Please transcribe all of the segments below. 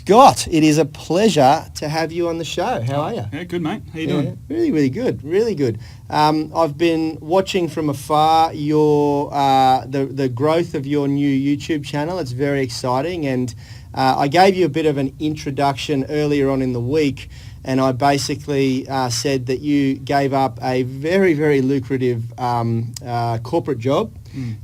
Scott, it is a pleasure to have you on the show. How are you? Yeah, good, mate. How you doing? Really, really good. Really good. I've been watching from afar your the growth of your new YouTube channel. It's very exciting, and I gave you a bit of an introduction earlier on in the week, and I basically said that you gave up a very, very lucrative corporate job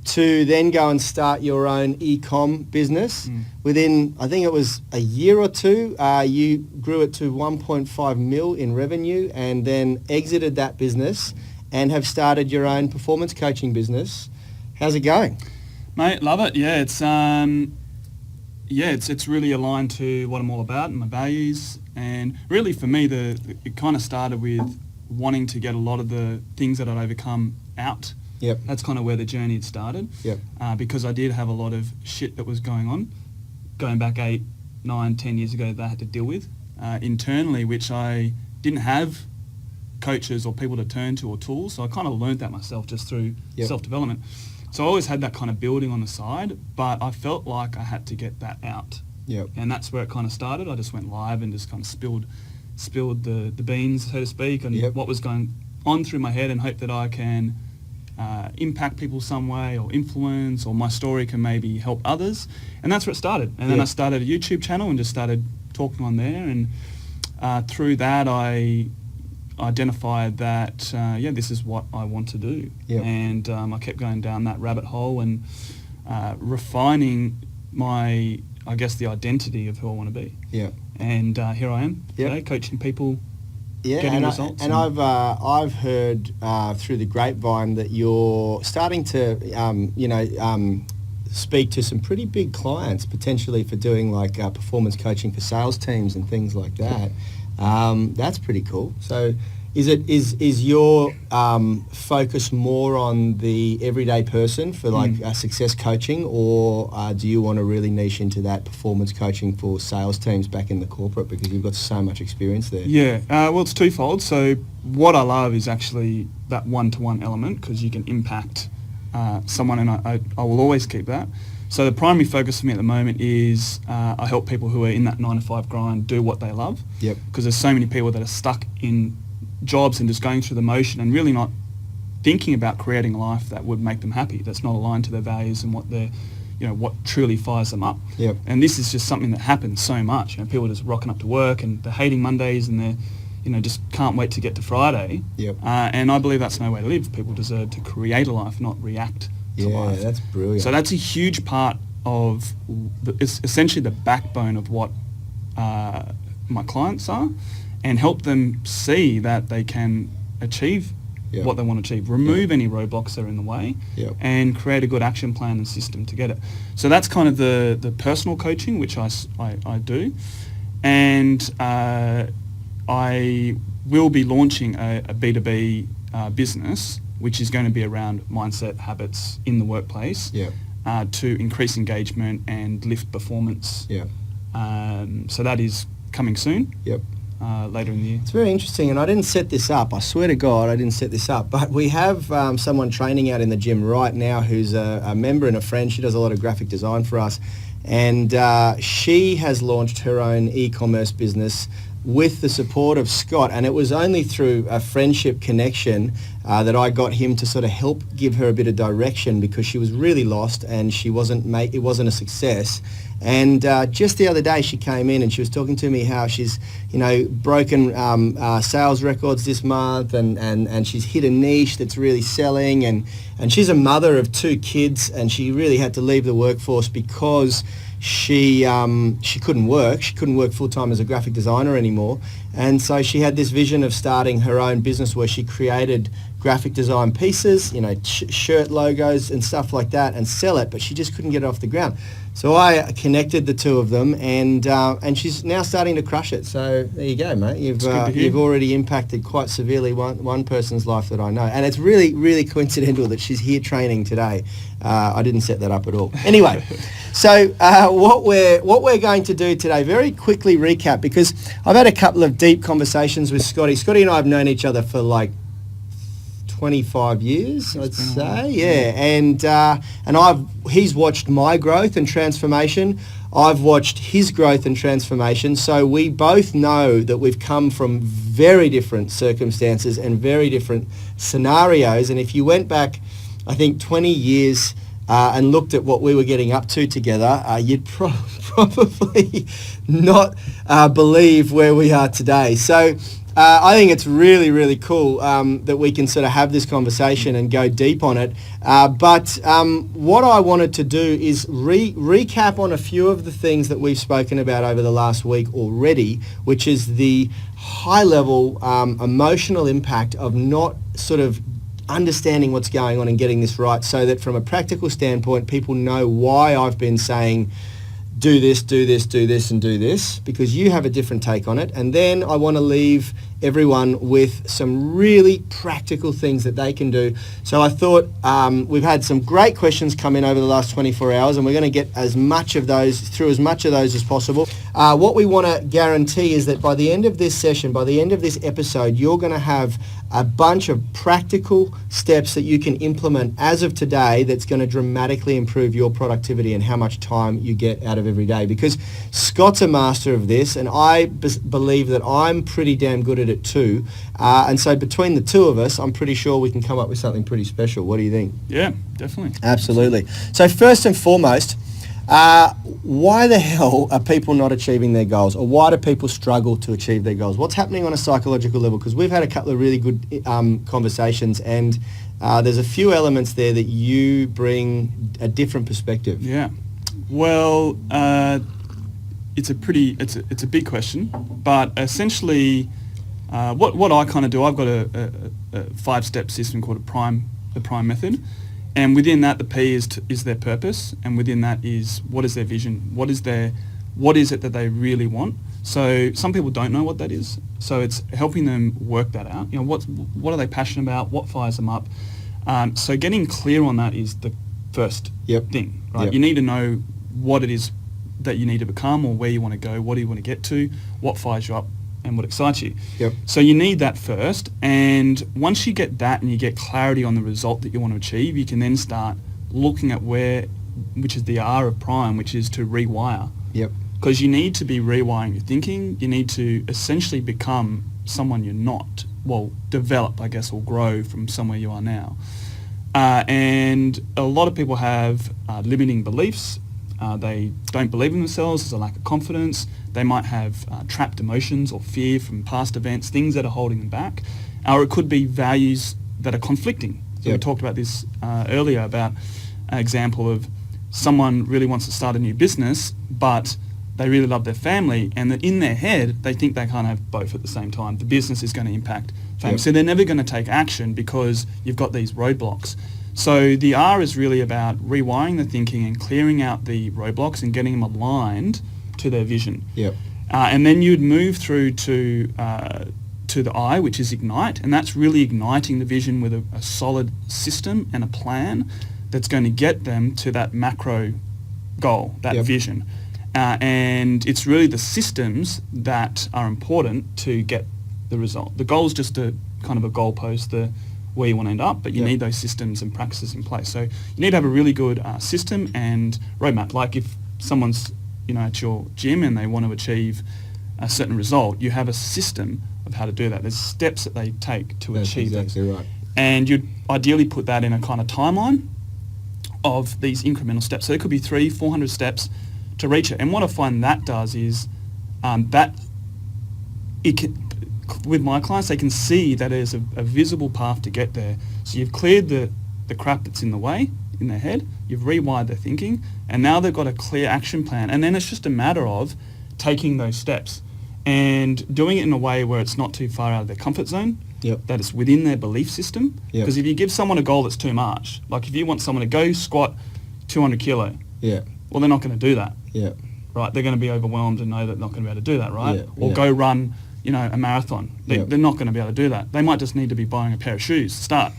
to then go and start your own e-com business. Within, I think it was a year or two, you grew it to 1.5 mil in revenue and then exited that business and have started your own performance coaching business. How's it going? Mate, love it. Yeah, it's really aligned to what I'm all about and my values. And really for me, it kind of started with wanting to get a lot of the things that I'd overcome out. Yep. That's kind of where the journey had started. Yep. Because I did have a lot of shit that was going on, going back 8, 9, 10 years ago that I had to deal with internally, which I didn't have coaches or people to turn to or tools. So I kind of learned that myself just through self-development. So I always had that kind of building on the side, but I felt like I had to get that out. Yep. And that's where it kind of started. I just went live and just kind of spilled the beans, so to speak, and what was going on through my head, and hope that I can impact people some way or influence, or my story can maybe help others. And that's where it started. And then I started a YouTube channel and just started talking on there. And through that, I identified that, this is what I want to do. Yep. And I kept going down that rabbit hole and refining my, I guess, the identity of who I want to be. Yeah. And here I am today, coaching people, getting results. And I've heard through the grapevine that you're starting to, speak to some pretty big clients potentially for doing like performance coaching for sales teams and things like that. That's pretty cool. So is your focus more on the everyday person for like success coaching, or do you want to really niche into that performance coaching for sales teams back in the corporate, because you've got so much experience there? Yeah, well, it's twofold. So what I love is actually that one-to-one element, because you can impact someone, and I will always keep that. So the primary focus for me at the moment is I help people who are in that 9-to-5 grind do what they love. Yep. Because there's so many people that are stuck in jobs and just going through the motion and really not thinking about creating a life that would make them happy, that's not aligned to their values and what they're, what truly fires them up. Yep. And this is just something that happens so much. People are just rocking up to work and they're hating Mondays and they're, just can't wait to get to Friday. Yep. And I believe that's no way to live. People deserve to create a life, not react to life. Yeah, that's brilliant. So that's a huge part of, it's essentially the backbone of what my clients are, and help them see that they can achieve what they want to achieve, remove any roadblocks that are in the way, and create a good action plan and system to get it. So that's kind of the personal coaching, which I do. And I will be launching a B2B business, which is going to be around mindset, habits in the workplace, to increase engagement and lift performance. So that is coming soon. Later in the year. It's very interesting, and I didn't set this up. I swear to God, I didn't set this up. But we have someone training out in the gym right now who's a member and a friend. She does a lot of graphic design for us, and she has launched her own e-commerce business with the support of Scott, and it was only through a friendship connection that I got him to sort of help give her a bit of direction, because she was really lost and it wasn't a success. And just the other day she came in and she was talking to me how she's broken sales records this month, and she's hit a niche that's really selling, and she's a mother of 2 kids, and she really had to leave the workforce because she couldn't work. She couldn't work full-time as a graphic designer anymore. And so she had this vision of starting her own business where she created graphic design pieces, shirt logos and stuff like that, and sell it, but she just couldn't get it off the ground. So I connected the two of them, and she's now starting to crush it. So there you go, mate. You've already impacted quite severely one person's life that I know, and it's really, really coincidental that she's here training today. I didn't set that up at all. Anyway, so what we're going to do today, very quickly recap, because I've had a couple of deep conversations with Scotty. Scotty and I have known each other for like 25 years, I'd say, and he's watched my growth and transformation. I've watched his growth and transformation. So we both know that we've come from very different circumstances and very different scenarios. And if you went back, I think 20 years and looked at what we were getting up to together, you'd probably not believe where we are today. So I think it's really, really cool that we can sort of have this conversation and go deep on it. But what I wanted to do is recap on a few of the things that we've spoken about over the last week already, which is the high-level emotional impact of not sort of understanding what's going on and getting this right, so that from a practical standpoint, people know why I've been saying do this, do this, do this, and do this, because you have a different take on it. And then I want to leave everyone with some really practical things that they can do. So I thought we've had some great questions come in over the last 24 hours, and we're going to get as much of those as possible. What we want to guarantee is that by the end of this session, by the end of this episode, you're going to have a bunch of practical steps that you can implement as of today that's going to dramatically improve your productivity and how much time you get out of every day. Because Scott's a master of this, and I believe that I'm pretty damn good at it too. And so between the two of us, I'm pretty sure we can come up with something pretty special. What do you think? Yeah, definitely. Absolutely. So first and foremost, why the hell are people not achieving their goals, or why do people struggle to achieve their goals? What's happening on a psychological level? Because we've had a couple of really good conversations, and there's a few elements there that you bring a different perspective. Yeah. Well, it's a big question, but essentially, what I kind of do, I've got a 5-step system called the Prime method. And within that, the P is their purpose, and within that is what is their vision, what is it that they really want. So some people don't know what that is, so it's helping them work that out. You know, what are they passionate about, what fires them up. So getting clear on that is the first thing, right? Yep. You need to know what it is that you need to become, or where you want to go, what do you want to get to, what fires you up, and what excites you. Yep. So you need that first, and once you get that and you get clarity on the result that you want to achieve, you can then start looking at which is the R of Prime, which is to rewire. Yep. Because you need to be rewiring your thinking. You need to essentially become someone you're not. Well, develop, I guess, or grow from somewhere you are now. And a lot of people have limiting beliefs. They don't believe in themselves. There's a lack of confidence. They might have trapped emotions or fear from past events, things that are holding them back. Or it could be values that are conflicting. So we talked about this earlier, about an example of someone really wants to start a new business, but they really love their family, and that in their head, they think they can't have both at the same time. The business is going to impact family. So they're never going to take action because you've got these roadblocks. So the R is really about rewiring the thinking and clearing out the roadblocks and getting them aligned to their vision. Yep. And then you'd move through to the I, which is ignite, and that's really igniting the vision with a solid system and a plan that's going to get them to that macro goal, that vision. And it's really the systems that are important to get the result. The goal is just a kind of a goalpost, where you want to end up, but you need those systems and practices in place. So you need to have a really good system and roadmap. Like if someone's at your gym and they want to achieve a certain result, you have a system of how to do that. There's steps that they take to achieve That's exactly right. And you'd ideally put that in a kind of timeline of these incremental steps. So it could be 300-400 steps to reach it. And what I find that does is that it can, with my clients, they can see that there's a visible path to get there. So you've cleared the crap that's in the way in their head, you've rewired their thinking, and now they've got a clear action plan. And then it's just a matter of taking those steps and doing it in a way where it's not too far out of their comfort zone, that it's within their belief system. Because if you give someone a goal that's too much, like if you want someone to go squat 200 kilo, well, they're not going to do that. Right? They're going to be overwhelmed and know that they're not going to be able to do that, right? Or go run a marathon. They're not going to be able to do that. They might just need to be buying a pair of shoes to start.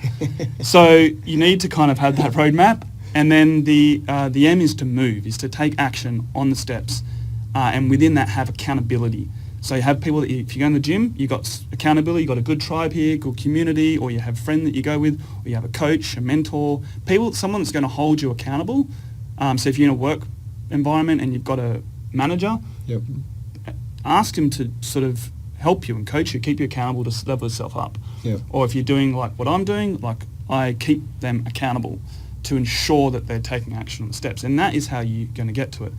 So you need to kind of have that roadmap. And then the M is to move, is to take action on the steps. And within that, have accountability. So you have people that if you go in the gym, you've got accountability, you've got a good tribe here, good community, or you have a friend that you go with, or you have a coach, a mentor, someone that's going to hold you accountable. So if you're in a work environment and you've got a manager, Yep. ask them to sort of help you and coach you, keep you accountable to level yourself up. Yep. Or if you're doing like what I'm doing, like I keep them accountable to ensure that they're taking action on the steps. And that is how you're going to get to it.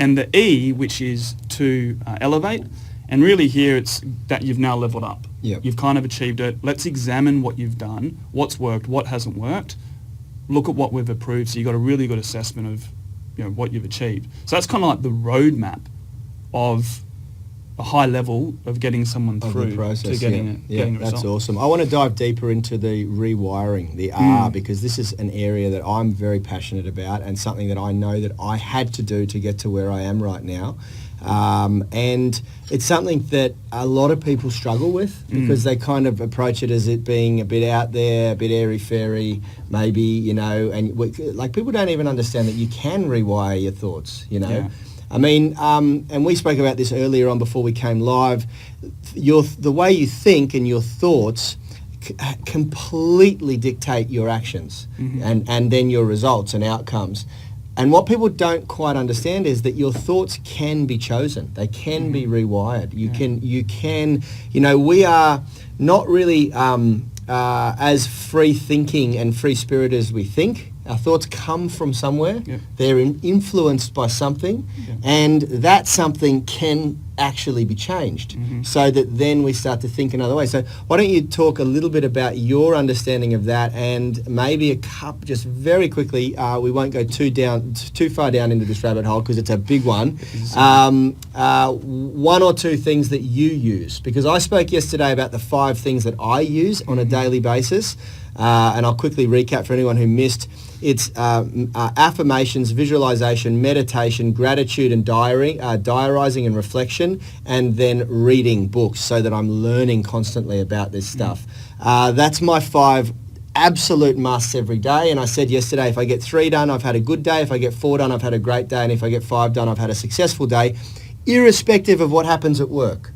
And the E, which is to elevate, and really here it's that you've now leveled up. Yep. You've kind of achieved it. Let's examine what you've done, what's worked, what hasn't worked. Look at what we've improved. So you've got a really good assessment of what you've achieved. So that's kind of like the roadmap of a high level of getting someone through the process, to getting a result. That's awesome. I want to dive deeper into the rewiring, the R, because this is an area that I'm very passionate about and something that I know that I had to do to get to where I am right now. And it's something that a lot of people struggle with because they kind of approach it as it being a bit out there, a bit airy-fairy, maybe, and like people don't even understand that you can rewire your thoughts, Yeah. I mean, and we spoke about this earlier on before we came live. The way you think and your thoughts completely dictate your actions and then your results and outcomes. And what people don't quite understand is that your thoughts can be chosen. They can be rewired. You can, we are not really as free thinking and free spirited as we think. Our thoughts come from somewhere. Yep. They're influenced by something, and that something can actually be changed so that then we start to think another way. So why don't you talk a little bit about your understanding of that, and maybe just very quickly, we won't go too far down into this rabbit hole because it's a big one. One or two things that you use, because I spoke yesterday about the 5 things that I use on a daily basis, and I'll quickly recap for anyone who missed. It's affirmations, visualization, meditation, gratitude and diarizing and reflection, and then reading books so that I'm learning constantly about this stuff. That's my 5 absolute musts every day. And I said yesterday, if I get 3 done, I've had a good day. If I get 4 done, I've had a great day. And if I get 5 done, I've had a successful day, irrespective of what happens at work,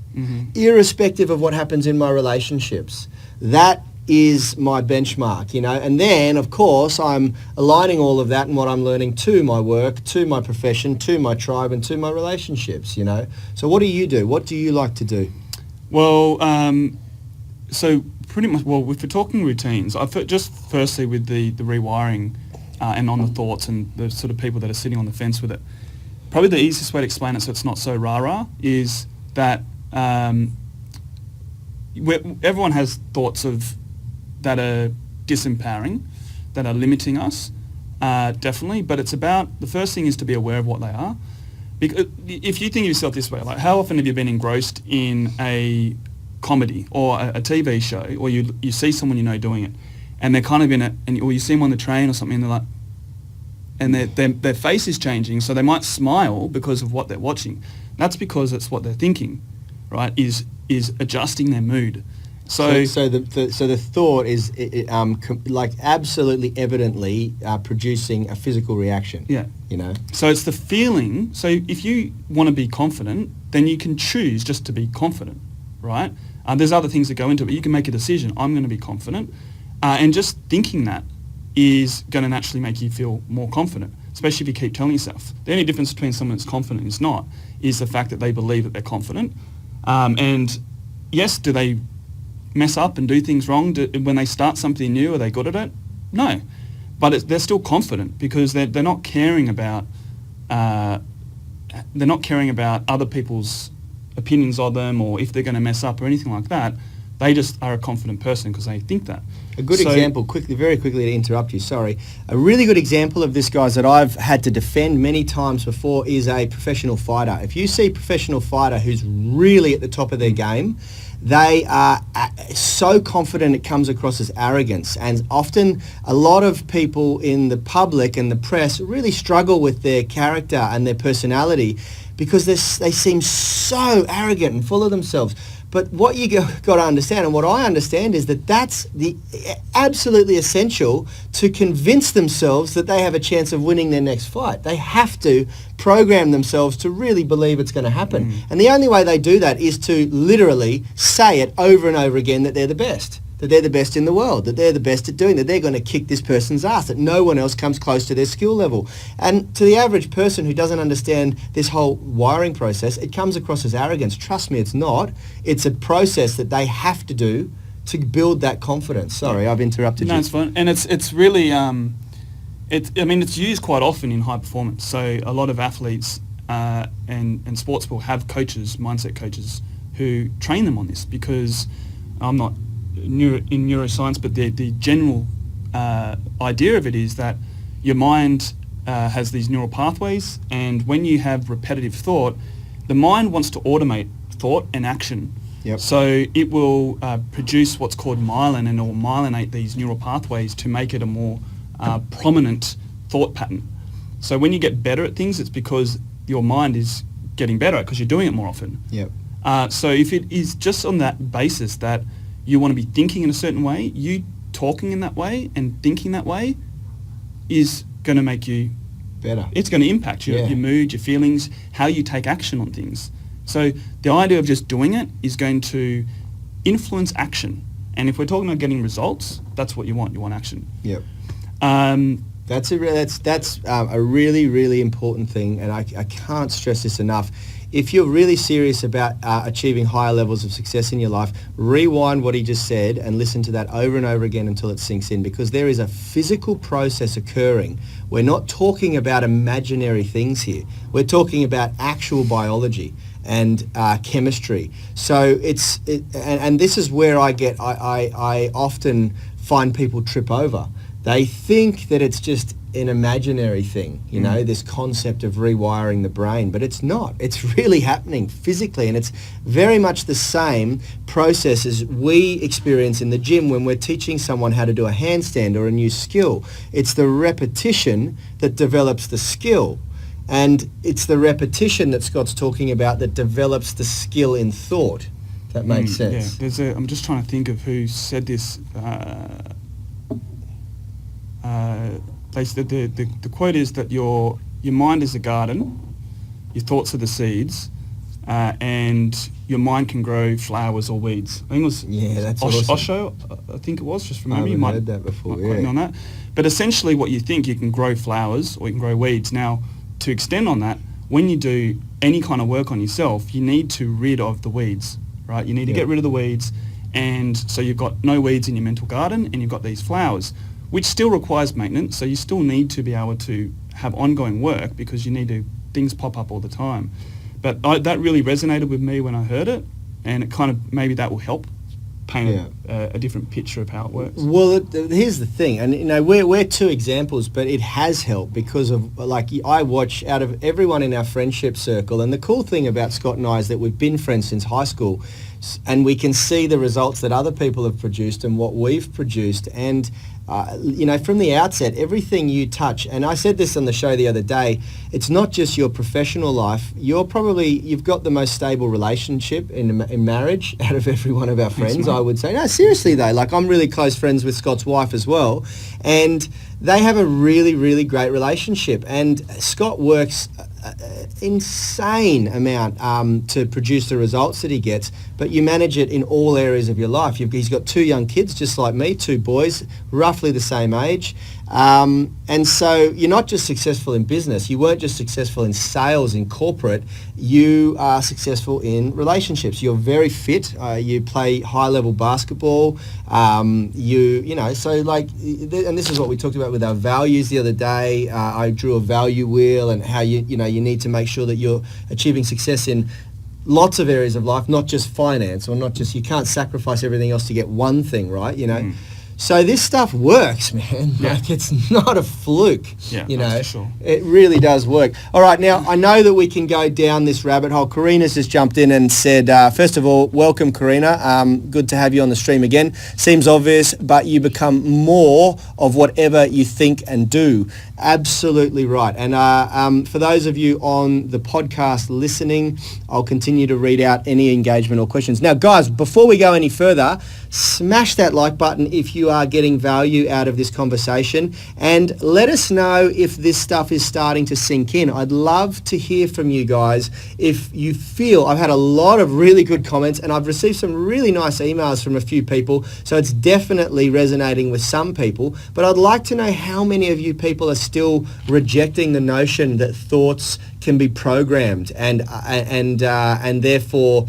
irrespective of what happens in my relationships. That is my benchmark, and then of course I'm aligning all of that and what I'm learning to my work, to my profession, to my tribe, and to my relationships. So what do you do? What do you like to do? Well, so pretty much, if we're talking routines, just firstly with the rewiring and on the thoughts and the sort of people that are sitting on the fence with it, probably the easiest way to explain it so it's not so rah-rah is that everyone has thoughts that are disempowering, that are limiting us, definitely. But it's about, the first thing is to be aware of what they are. Because if you think of yourself this way, like how often have you been engrossed in a comedy or a TV show, or you see someone doing it, and they're kind of in it, or you see them on the train or something, and they're like, and their face is changing, so they might smile because of what they're watching. That's because it's what they're thinking, right? Is adjusting their mood. So the thought is like absolutely evidently producing a physical reaction. Yeah. So it's the feeling. So if you want to be confident, then you can choose just to be confident, right? There's other things that go into it, but you can make a decision. I'm going to be confident, and just thinking that is going to naturally make you feel more confident, especially if you keep telling yourself. The only difference between someone that's confident and is not is the fact that they believe that they're confident. And yes, do they mess up and do things wrong when they start something new? Are they good at it? No, but they're still confident because they're not caring about other people's opinions of them or if they're going to mess up or anything like that. They just are a confident person because they think that. A good example, very quickly to interrupt you, sorry. A really good example of this, guys, that I've had to defend many times before is a professional fighter. If you see a professional fighter who's really at the top of their game, they are so confident it comes across as arrogance. And often a lot of people in the public and the press really struggle with their character and their personality because they seem so arrogant and full of themselves. But what you got to understand, and what I understand, is that that's the absolutely essential to convince themselves that they have a chance of winning their next fight. They have to program themselves to really believe it's going to happen. And the only way they do that is to literally say it over and over again that they're the best. that they're the best in the world, that they're the best at doing, that they're going to kick this person's ass, that no one else comes close to their skill level. And to the average person who doesn't understand this whole wiring process, it comes across as arrogance. Trust me, it's not. It's a process that they have to do to build that confidence. Sorry, I've interrupted you. No, it's fine. And it's really, it's used quite often in high performance. So a lot of athletes and sports will have coaches, mindset coaches, who train them on this, because I'm not in neuroscience, but the general idea of it is that your mind has these neural pathways, and when you have repetitive thought, the mind wants to automate thought and action. Yep. So it will produce what's called myelin, and it will myelinate these neural pathways to make it a more prominent thought pattern. So when you get better at things, it's because your mind is getting better because you're doing it more often. Yep. So if it is just on that basis that you want to be thinking in a certain way, you talking in that way and thinking that way is going to make you better. It's going to impact your mood, your feelings, how you take action on things. So the idea of just doing it is going to influence action. And if we're talking about getting results, that's what you want. You want action. Yep. That's a really, really important thing, and I can't stress this enough. If you're really serious about achieving higher levels of success in your life, rewind what he just said and listen to that over and over again until it sinks in, because there is a physical process occurring. We're not talking about imaginary things here. We're talking about actual biology and chemistry. So and this is where I often find people trip over. They think that it's just an imaginary thing, this concept of rewiring the brain, but it's not. It's really happening physically, and it's very much the same process as we experience in the gym when we're teaching someone how to do a handstand or a new skill. It's the repetition that develops the skill, and it's the repetition that Scott's talking about that develops the skill in thought. If that makes sense. Yeah, I'm just trying to think of who said this. The quote is that your mind is a garden, your thoughts are the seeds, and your mind can grow flowers or weeds. I think it was that's awesome. Osho, I think it was, just from memory. I haven't heard that before. Quote me on that. But essentially what you think, you can grow flowers or you can grow weeds. Now, to extend on that, when you do any kind of work on yourself, you need to rid of the weeds, right? You need to get rid of the weeds, and so you've got no weeds in your mental garden, and you've got these flowers, which still requires maintenance. So you still need to be able to have ongoing work, because things pop up all the time. But that really resonated with me when I heard it, and it kind of, maybe that will help paint a different picture of how it works. Well, here's the thing, and we're two examples, but it has helped because of, I watch out of everyone in our friendship circle, and the cool thing about Scott and I is that we've been friends since high school, and we can see the results that other people have produced and what we've produced, and from the outset, everything you touch, and I said this on the show the other day, it's not just your professional life. You've got the most stable relationship in marriage out of every one of our friends, I would say. No, seriously though, I'm really close friends with Scott's wife as well, and they have a really, really great relationship, and Scott works insane amount to produce the results that he gets, but you manage it in all areas of your life. He's got 2 young kids just like me, 2 boys, roughly the same age, and so you're not just successful in business, you weren't just successful in sales, in corporate, you are successful in relationships. You're very fit, you play high level basketball, and this is what we talked about with our values the other day. I drew a value wheel, and how you need to make sure that you're achieving success in lots of areas of life, not just finance, or not just, you can't sacrifice everything else to get one thing, right? So this stuff works, man. Yeah. It's not a fluke. Yeah, that's for sure. It really does work. All right, now I know that we can go down this rabbit hole. Karina's just jumped in and said, first of all, welcome, Karina. Good to have you on the stream again. Seems obvious, but you become more of whatever you think and do. Absolutely right. And for those of you on the podcast listening, I'll continue to read out any engagement or questions. Now, guys, before we go any further, smash that like button if you you are getting value out of this conversation, and let us know if this stuff is starting to sink in. I'd love to hear from you guys. If you feel, I've had a lot of really good comments, and I've received some really nice emails from a few people, so it's definitely resonating with some people, but I'd like to know how many of you people are still rejecting the notion that thoughts can be programmed and therefore,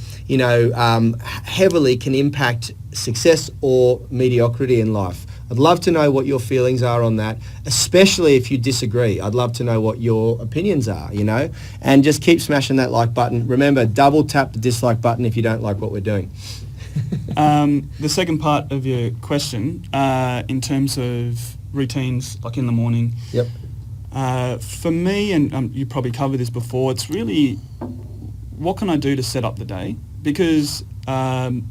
heavily can impact success or mediocrity in life. I'd love to know what your feelings are on that, especially if you disagree. I'd love to know what your opinions are, and just keep smashing that like button. Remember, double tap the dislike button if you don't like what we're doing. The second part of your question, in terms of routines, like in the morning. Yep. For me, and you probably covered this before, it's really what can I do to set up the day? Because, and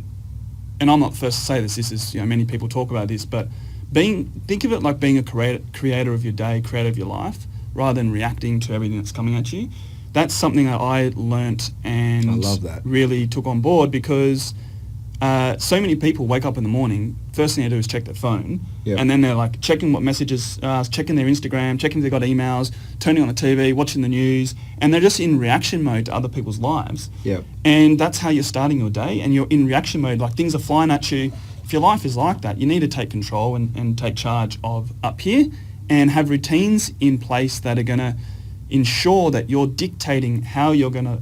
I'm not the first to say this, this is, many people talk about this, but think of it like being a creator of your day, creator of your life, rather than reacting to everything that's coming at you. That's something that I learnt and I love that. really took on board, because so many people wake up in the morning, first thing they do is check their phone, and then they're like checking what messages, checking their Instagram, checking if they've got emails, turning on the TV, watching the news, and they're just in reaction mode to other people's lives. Yep. And that's how you're starting your day, and you're in reaction mode, like things are flying at you. If your life is like that, you need to take control and take charge of up here, and have routines in place that are going to ensure that you're dictating how you're going to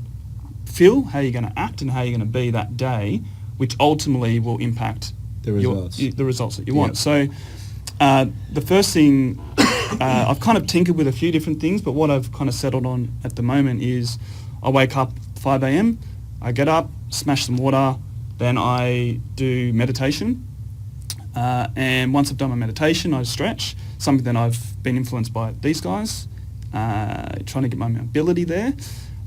feel, how you're going to act, and how you're going to be that day, which ultimately will impact the results, the results that you want. So the first thing, I've kind of tinkered with a few different things, but what I've kind of settled on at the moment is I wake up 5 a.m, I get up, smash some water, then I do meditation. And once I've done my meditation, I stretch, something that I've been influenced by these guys, trying to get my mobility there.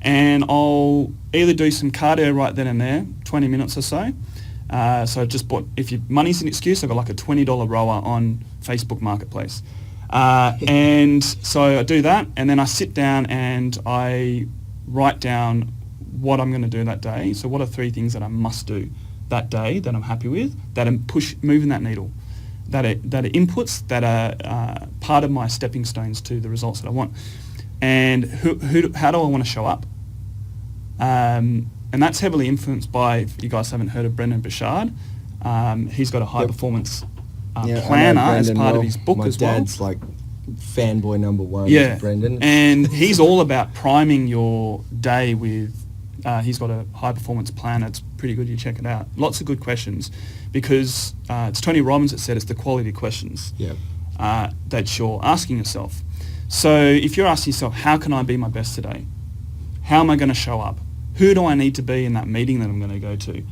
And I'll either do some cardio right then and there, 20 minutes or so. So I just bought, if your money's an excuse, I've got like a $20 rower on Facebook Marketplace. And so I do that, and then I sit down and I write down what I'm going to do that day. So what are 3 things that I must do that day that I'm happy with, that are moving that needle, that are inputs that are part of my stepping stones to the results that I want. And how do I want to show up? And that's heavily influenced by, if you guys haven't heard of Brendan Burchard, he's got a high performance planner as part of his book as well. My dad's like fanboy number one, Brendan. And he's all about priming your day with, he's got a high performance plan. It's pretty good, you check it out. Lots of good questions, because it's Tony Robbins that said it's the quality questions that you're asking yourself. So if you're asking yourself, how can I be my best today? How am I going to show up? Who do I need to be in that meeting that I'm going to go to?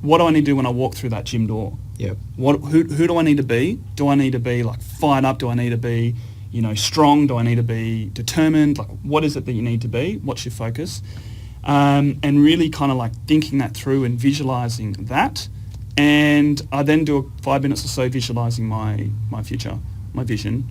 What do I need to do when I walk through that gym door? Who do I need to be? Do I need to be like fired up? Do I need to be, strong? Do I need to be determined? Like, what is it that you need to be? What's your focus? And really kind of like thinking that through and visualizing that. And I then do 5 minutes or so visualizing my future, my vision.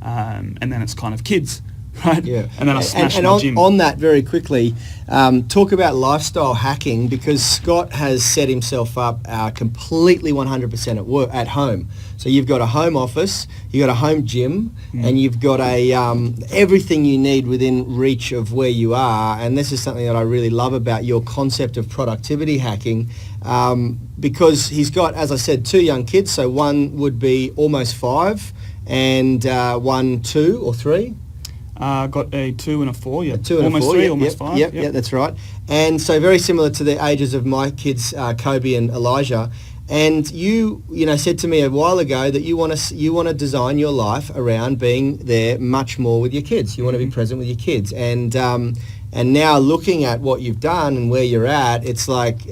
And then it's kind of kids, right? Yeah. And then I smash and my on, gym. on that very quickly, talk about lifestyle hacking, because Scott has set himself up completely 100% at home. So you've got a home office, you've got a home gym, and you've got everything you need within reach of where you are. And this is something that I really love about your concept of productivity hacking, because he's got, as I said, 2 young kids. So one would be almost 5, and 1, 2 or 3. Got a 2 and a 4, yeah. A 2 and almost a 4, 3, yep, almost 5. Yep, that's right. And so very similar to the ages of my kids, Kobe and Elijah. And you said to me a while ago that you want to design your life around being there much more with your kids. You want to be present with your kids. And now looking at what you've done and where you're at, it's like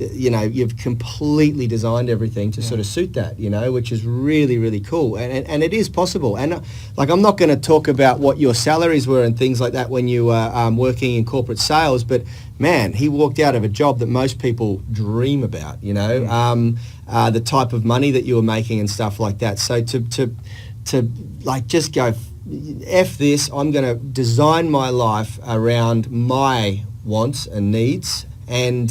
you've completely designed everything to sort of suit that, which is really, really cool. And it is possible. And like, I'm not going to talk about what your salaries were and things like that when you were working in corporate sales, but man, he walked out of a job that most people dream about, the type of money that you were making and stuff like that. So to like just go, F this, I'm going to design my life around my wants and needs, and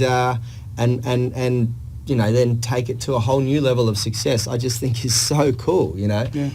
then take it to a whole new level of success, I just think is so cool, Yeah.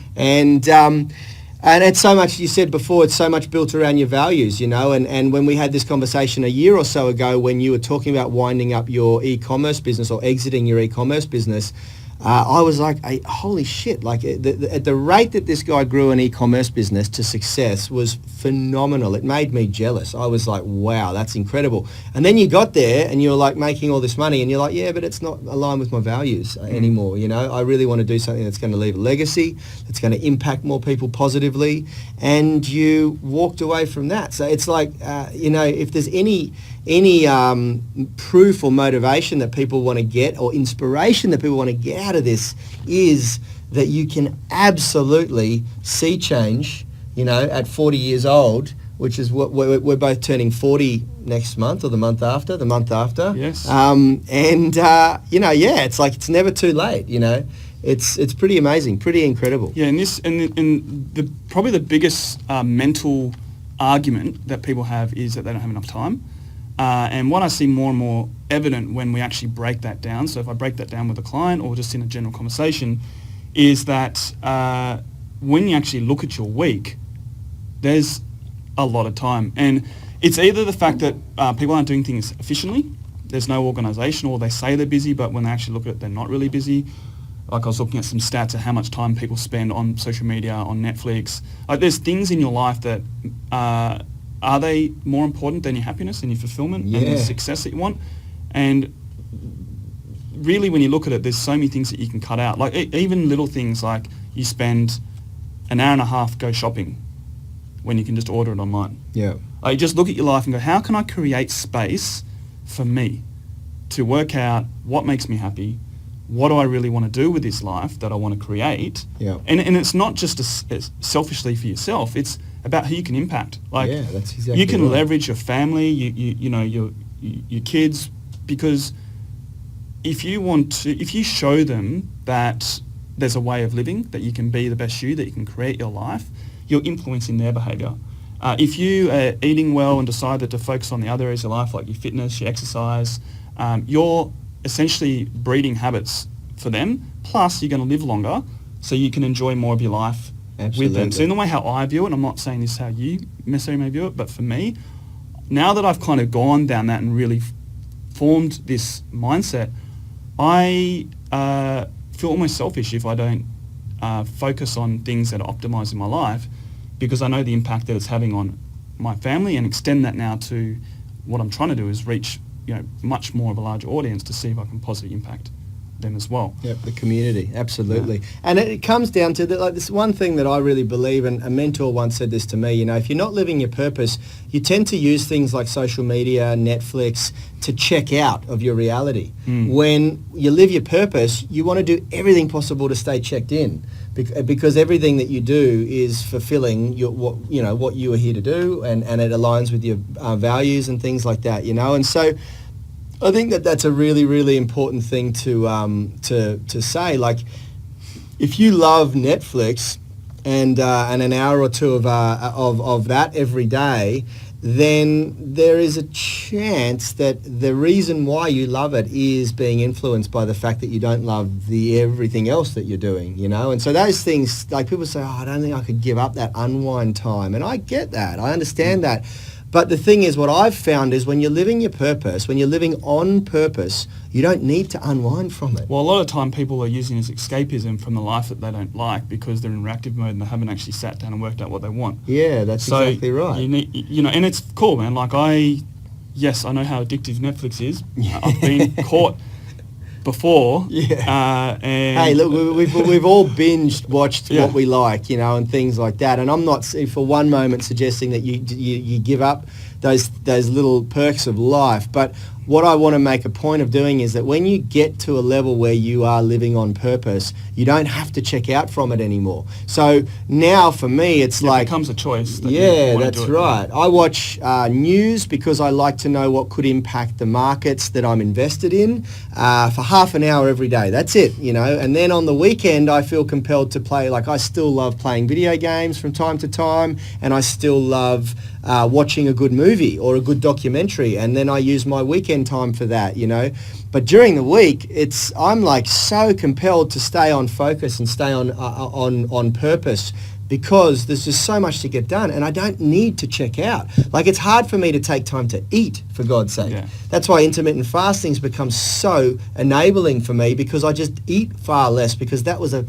And it's so much, you said before, it's so much built around your values, and when we had this conversation a year or so ago when you were talking about winding up your e-commerce business or exiting your e-commerce business, I was like, hey, holy shit, like at the rate that this guy grew an e-commerce business to success was phenomenal. It made me jealous. I was like, wow, that's incredible. And then you got there and you were like making all this money and you're like, yeah, but it's not aligned with my values anymore. I really want to do something that's going to leave a legacy, that's going to impact more people positively. And you walked away from that. So it's like, if there's any proof or motivation that people want to get or inspiration that people want to get out of this is that you can absolutely see change, at 40 years old, which is what we're both turning 40 next month or the month after. Yes. It's like it's never too late, It's pretty amazing, pretty incredible. Yeah, and probably the biggest mental argument that people have is that they don't have enough time. And what I see more and more evident when we actually break that down, so if I break that down with a client or just in a general conversation, is that when you actually look at your week, there's a lot of time. And it's either the fact that people aren't doing things efficiently, there's no organisation, or they say they're busy, but when they actually look at it, they're not really busy. Like I was looking at some stats of how much time people spend on social media, on Netflix. Like there's things in your life that... are they more important than your happiness and your fulfillment and the success that you want? And really, when you look at it, there's so many things that you can cut out. Like even little things like you spend an hour and a half go shopping when you can just order it online. Yeah. Like just look at your life and go, how can I create space for me to work out what makes me happy? What do I really want to do with this life that I want to create? Yeah. And it's not just selfishly for yourself. It's about who you can impact. Like that's exactly you can right. leverage your family, your kids, because if you show them that there's a way of living, that you can be the best you, that you can create your life, you're influencing their behaviour. If you are eating well and decided to focus on the other areas of life, like your fitness, your exercise, you're essentially breeding habits for them. Plus, you're going to live longer, so you can enjoy more of your life. Absolutely. With them. So in the way how I view it, I'm not saying this is how you necessarily may view it, but for me, now that I've kind of gone down that and really formed this mindset, I feel almost selfish if I don't focus on things that are optimizing my life, because I know the impact that it's having on my family, and extend that now to what I'm trying to do is reach much more of a larger audience to see if I can positively impact them as well. Yep, the community, absolutely. Yeah. And it comes down to this one thing that I really believe, and a mentor once said this to me, if you're not living your purpose, you tend to use things like social media, Netflix, to check out of your reality. When you live your purpose, you want to do everything possible to stay checked in, because everything that you do is fulfilling what you are here to do, and it aligns with your values and things like that, and so I think that's a really, really important thing to say. Like, if you love Netflix and an hour or two of that every day, then there is a chance that the reason why you love it is being influenced by the fact that you don't love the everything else that you're doing, And so those things, like people say, I don't think I could give up that unwind time, and I get that, I understand that. But the thing is, what I've found is when you're living your purpose, when you're living on purpose, you don't need to unwind from it. Well, a lot of time people are using it as escapism from the life that they don't like, because they're in reactive mode and they haven't actually sat down and worked out what they want. Yeah, that's exactly right. You need, and it's cool, man. Like I know how addictive Netflix is. I've been caught before. Yeah. And hey, look, we've all watched what we like, and things like that. And I'm not for one moment suggesting that you give up those little perks of life. But what I want to make a point of doing is that when you get to a level where you are living on purpose, you don't have to check out from it anymore. So now for me, it's like... It becomes a choice. That's right. I watch news because I like to know what could impact the markets that I'm invested in for half an hour every day. That's it, And then on the weekend, I feel compelled to play. Like, I still love playing video games from time to time, and I still love watching a good movie or a good documentary, and then I use my weekend time for that, you know. But during the week, I'm like so compelled to stay on focus and stay on purpose, because there's just so much to get done, and I don't need to check out. Like, it's hard for me to take time to eat, for God's sake. Yeah. That's why intermittent fasting's become so enabling for me, because I just eat far less, because that was a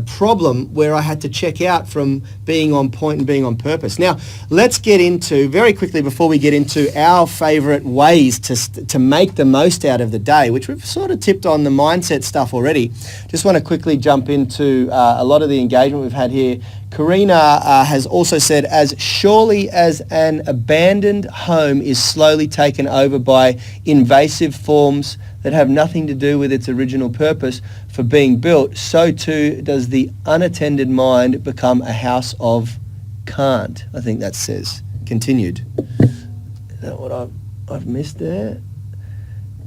problem where I had to check out from being on point and being on purpose. Now, let's get into, very quickly before we get into our favourite ways to make the most out of the day, which we've sort of tipped on the mindset stuff already. Just want to quickly jump into a lot of the engagement we've had here. Karina has also said, as surely as an abandoned home is slowly taken over by invasive forms that have nothing to do with its original purpose for being built, so too does the unattended mind become a house of can't. I think that says. Continued. Is that what I've missed there?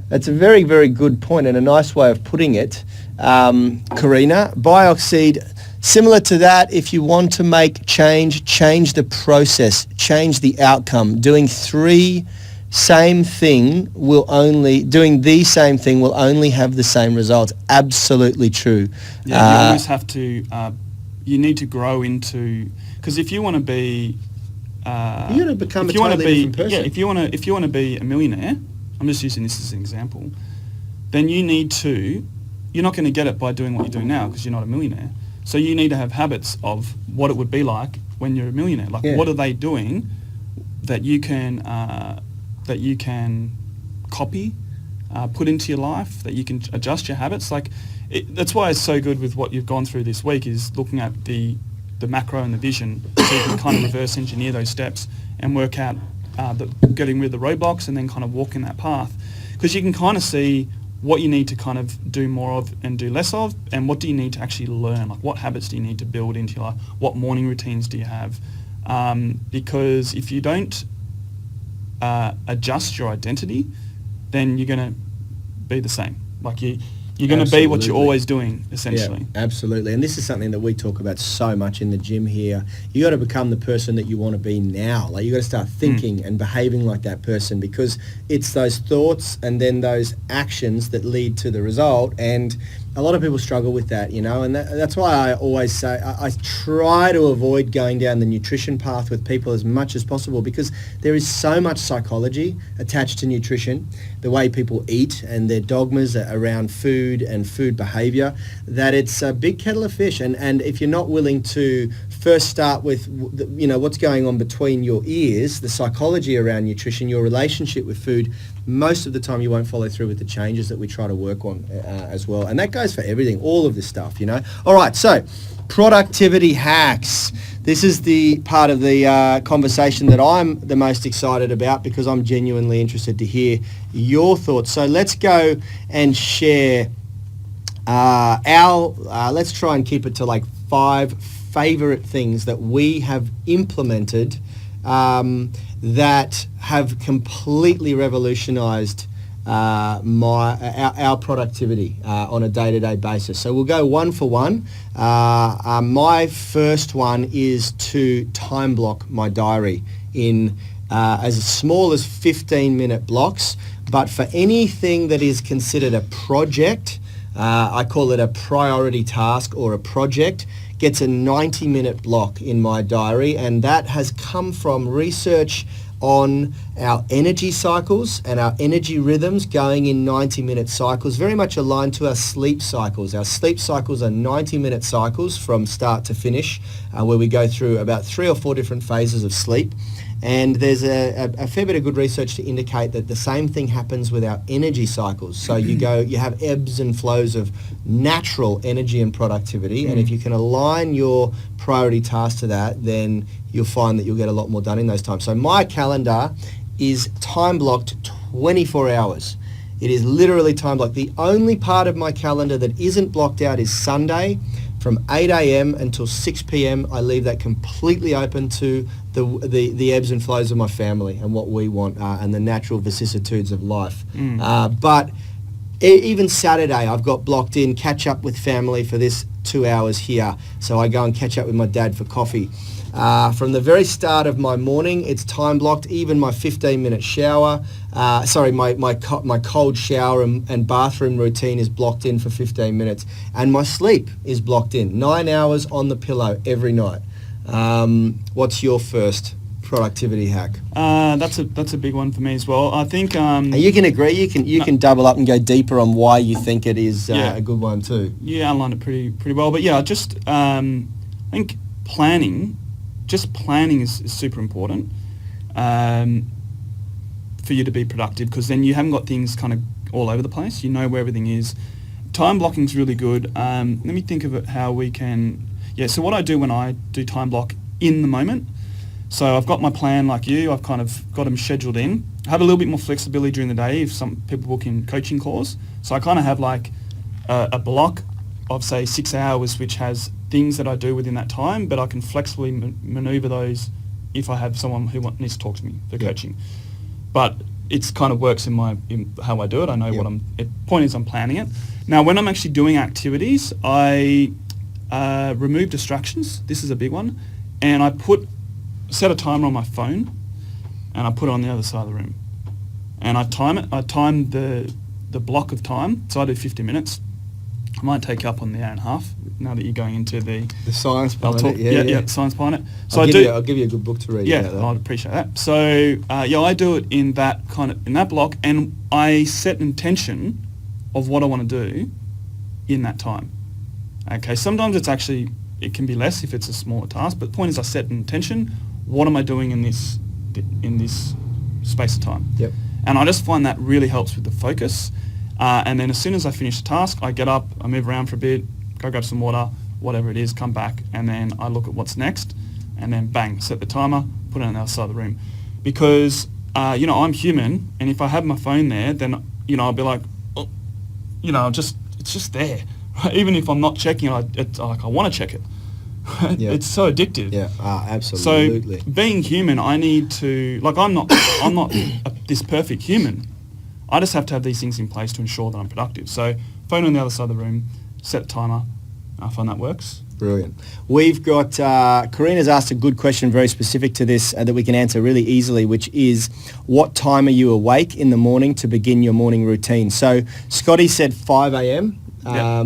That's a very, very good point and a nice way of putting it, Karina. Bioxide. Similar to that, if you want to make change the process, change the outcome. Doing the same thing will only have the same results. Absolutely true. Yeah, you always have to, you need to grow into, because if you want to be... you got to become a totally different person. Yeah, if you want to be a millionaire, I'm just using this as an example, then you're not going to get it by doing what you're doing now, because you're not a millionaire. So you need to have habits of what it would be like when you're a millionaire. Like, what are they doing that you can copy, put into your life, that you can adjust your habits. Like, that's why it's so good with what you've gone through this week, is looking at the macro and the vision, so you can kind of reverse engineer those steps and work out getting rid of the roadblocks, and then kind of walk in that path, because you can kind of see what you need to kind of do more of and do less of, and what do you need to actually learn, like what habits do you need to build into your life, what morning routines do you have, because if you don't adjust your identity, then you're going to be the same. Like you're going to be what you're always doing, essentially. Yeah, absolutely. And this is something that we talk about so much in the gym here. You got to become the person that you want to be now. Like, you got to start thinking and behaving like that person, because it's those thoughts and then those actions that lead to the result. And a lot of people struggle with that, you know, and that's why I always say I try to avoid going down the nutrition path with people as much as possible, because there is so much psychology attached to nutrition, the way people eat and their dogmas around food and food behavior, that it's a big kettle of fish. And if you're not willing to first start with, you know, what's going on between your ears, the psychology around nutrition, your relationship with food, most of the time you won't follow through with the changes that we try to work on as well. And that goes for everything, all of this stuff, you know. All right, so productivity hacks. This is the part of the conversation that I'm the most excited about, because I'm genuinely interested to hear your thoughts. So let's go and share let's try and keep it to like 5 favorite things that we have implemented that have completely revolutionized our productivity on a day-to-day basis. So we'll go one for one. My first one is to time block my diary in as small as 15-minute blocks. But for anything that is considered a project, I call it a priority task or a project, gets a 90-minute block in my diary, and that has come from research on our energy cycles and our energy rhythms going in 90-minute cycles, very much aligned to our sleep cycles. Our sleep cycles are 90-minute cycles from start to finish, where we go through about 3 or 4 different phases of sleep. And there's a fair bit of good research to indicate that the same thing happens with our energy cycles. So you have ebbs and flows of natural energy and productivity. And if you can align your priority task to that, then you'll find that you'll get a lot more done in those times. So my calendar is time blocked 24 hours. It is literally time blocked. The only part of my calendar that isn't blocked out is Sunday. From 8 a.m. until 6 p.m. I leave that completely open to the ebbs and flows of my family and what we want and the natural vicissitudes of life. But Even Saturday, I've got blocked in, catch up with family for this 2 hours here. So I go and catch up with my dad for coffee. From the very start of my morning, it's time blocked. Even my 15-minute shower, my cold shower and bathroom routine is blocked in for 15 minutes. And my sleep is blocked in. 9 hours on the pillow every night. What's your first productivity hack? That's a big one for me as well. I think you can agree. You can double up and go deeper on why you think it is a good one too. You outlined it pretty well. But yeah, just I think planning is super important for you to be productive, because then you haven't got things kind of all over the place. You know where everything is. Time blocking is really good. Let me think of it how we can... Yeah, so what I do when I do time block in the moment, so I've got my plan like you, I've kind of got them scheduled in. I have a little bit more flexibility during the day if some people book in coaching calls. So I kind of have like a block of say 6 hours which has things that I do within that time, but I can flexibly maneuver those if I have someone who needs to talk to me for coaching. But it's kind of works in how I do it. I know what point is I'm planning it. Now when I'm actually doing activities, I remove distractions. This is a big one. And I set a timer on my phone and I put it on the other side of the room. And I time it. I time the block of time. So I do 50 minutes. I might take you up on the hour and a half now that you're going into the science behind it. Yeah, science behind it. So I'll give you a good book to read. Yeah, I'd appreciate that. So I do it in that block, and I set an intention of what I want to do in that time. Okay, sometimes it can be less if it's a smaller task, but the point is I set an intention. What am I doing in this space of time? Yep. And I just find that really helps with the focus. And then as soon as I finish the task, I get up, I move around for a bit, go grab some water, whatever it is, come back, and then I look at what's next, and then bang, set the timer, put it on the other side of the room. Because, I'm human, and if I have my phone there, then, I'll be like, oh, it's just there. Right? Even if I'm not checking it, it's like I want to check it. Right? Yeah. It's so addictive. Yeah, absolutely. So being human, I need to, I'm not this perfect human. I just have to have these things in place to ensure that I'm productive. So phone on the other side of the room, set a timer. I find that works. Brilliant. We've got, Karina's asked a good question very specific to this that we can answer really easily, which is, what time are you awake in the morning to begin your morning routine? So Scotty said 5 a.m.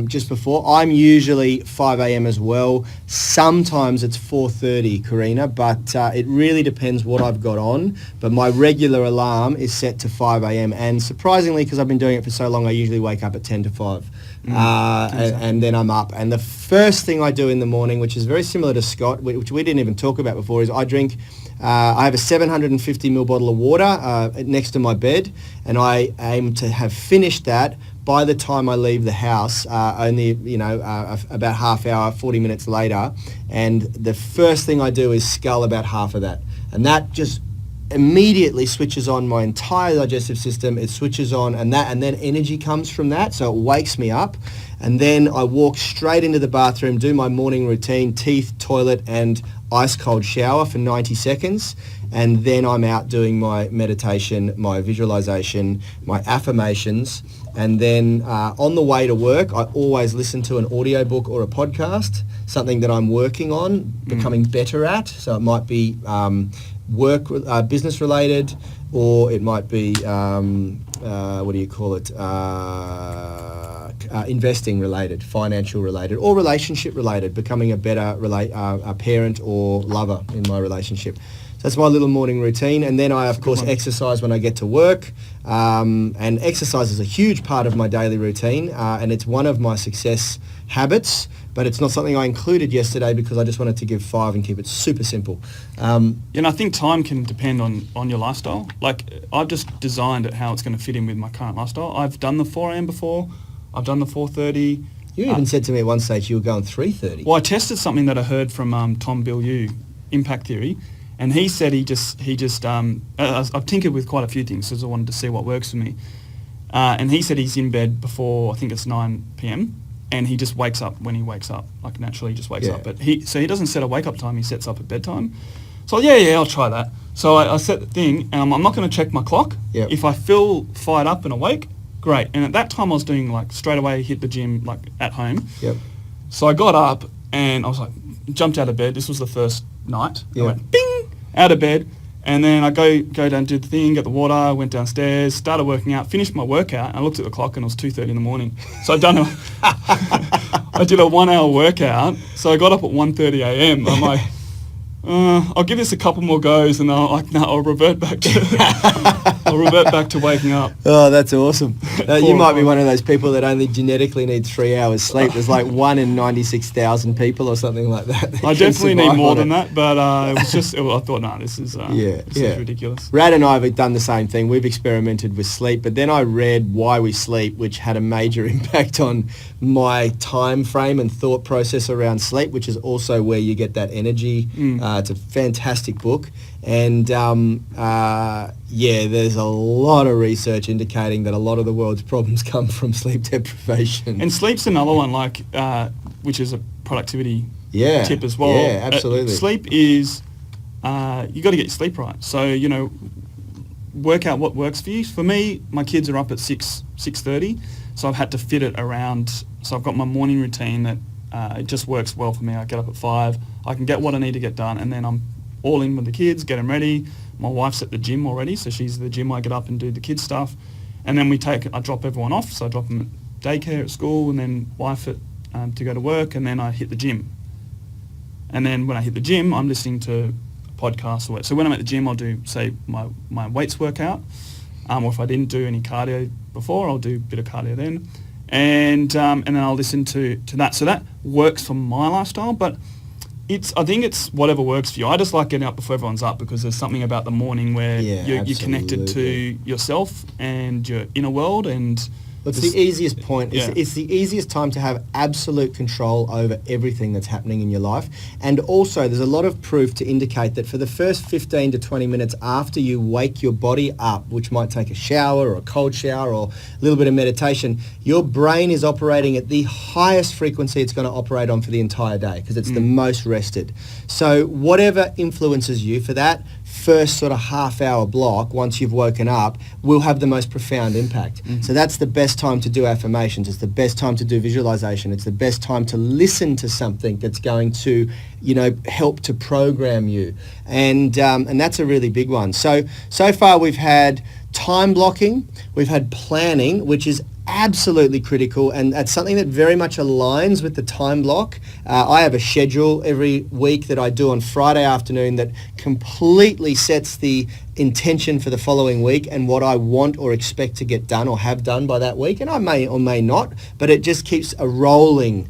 Just before. I'm usually 5 a.m. as well. Sometimes it's 4:30, Karina, but it really depends what I've got on. But my regular alarm is set to 5 a.m. And surprisingly, because I've been doing it for so long, I usually wake up at 10 to 5. And then I'm up. And the first thing I do in the morning, which is very similar to Scott, which we didn't even talk about before, is I have a 750 ml bottle of water next to my bed, and I aim to have finished that by the time I leave the house, about half hour, 40 minutes later. And the first thing I do is scull about half of that. And that just immediately switches on my entire digestive system. It switches on, and then energy comes from that, so it wakes me up. And then I walk straight into the bathroom, do my morning routine, teeth, toilet, and ice cold shower for 90 seconds. And then I'm out doing my meditation, my visualization, my affirmations. And then on the way to work, I always listen to an audiobook or a podcast, something that I'm working on, becoming better at. So it might be business related, or it might be, investing related, financial related, or relationship related, becoming a better a parent or lover in my relationship. So that's my little morning routine. And then I, of course, exercise when I get to work. And exercise is a huge part of my daily routine, and it's one of my success habits, but it's not something I included yesterday because I just wanted to give 5 and keep it super simple. I think time can depend on your lifestyle. Like, I've just designed it how it's going to fit in with my current lifestyle. I've done the 4 a.m. before. I've done the 4:30. You even said to me at one stage you were going 3:30. Well, I tested something that I heard from Tom Bilyeu, Impact Theory, and he said I've tinkered with quite a few things because I wanted to see what works for me. And he said he's in bed before, I think it's 9 p.m, and he just wakes up when he wakes up, like naturally he just wakes up. But he doesn't set a wake up time, he sets up at bedtime. So I'll try that. So I set the thing, I'm not going to check my clock. Yep. If I feel fired up and awake, great. And at that time I was doing like straight away hit the gym like at home. Yep. So I got up and I was like, jumped out of bed. This was the first night. Yeah. I went bing out of bed, and then I go down, do the thing, get the water, went downstairs, started working out, finished my workout, and I looked at the clock and it was 2:30 in the morning. So I did a 1 hour workout. So I got up at 1:30 a.m. I'm like, I'll give this a couple more goes, and I'll revert back to waking up. Oh, that's awesome. You might be one of those people that only genetically need 3 hours sleep. There's like 1 in 96,000 people or something like that. I definitely need more than that, but it was just, I thought, no, this is ridiculous. Rad and I have done the same thing. We've experimented with sleep, but then I read Why We Sleep, which had a major impact on my time frame and thought process around sleep, which is also where you get that energy. It's a fantastic book. And there's a lot of research indicating that a lot of the world's problems come from sleep deprivation. And sleep's another one, like which is a productivity tip as well. Yeah, absolutely. Sleep is you got to get your sleep right. So work out what works for you. For me, my kids are up at 6:30, so I've had to fit it around. So I've got my morning routine that it just works well for me. I get up at 5. I can get what I need to get done, and then I'm all in with the kids, get them ready. My wife's at the gym already, so she's at the gym. I get up and do the kids stuff, and then I drop everyone off. So I drop them at daycare at school, and then wife to go to work, and then I hit the gym. And then when I hit the gym, I'm listening to podcasts or whatever. So when I'm at the gym, I'll do, say, my weights workout, or if I didn't do any cardio before, I'll do a bit of cardio then, and then I'll listen to that. So that works for my lifestyle, but I think it's whatever works for you. I just like getting up before everyone's up because there's something about the morning where you're connected to yourself and your inner world, and it's the easiest point. It's the easiest time to have absolute control over everything that's happening in your life. And also, there's a lot of proof to indicate that for the first 15 to 20 minutes after you wake your body up, which might take a shower or a cold shower or a little bit of meditation, your brain is operating at the highest frequency it's going to operate on for the entire day because it's the most rested. So whatever influences you for that first sort of half-hour block once you've woken up will have the most profound impact. So that's the best time to do affirmations. It's the best time to do visualization. It's the best time to listen to something that's going to, help to program you. And that's a really big one. So far we've had time blocking, we've had planning, which is absolutely critical, and that's something that very much aligns with the time block. I have a schedule every week that I do on Friday afternoon that completely sets the intention for the following week and what I want or expect to get done or have done by that week, and I may or may not, but it just keeps a rolling.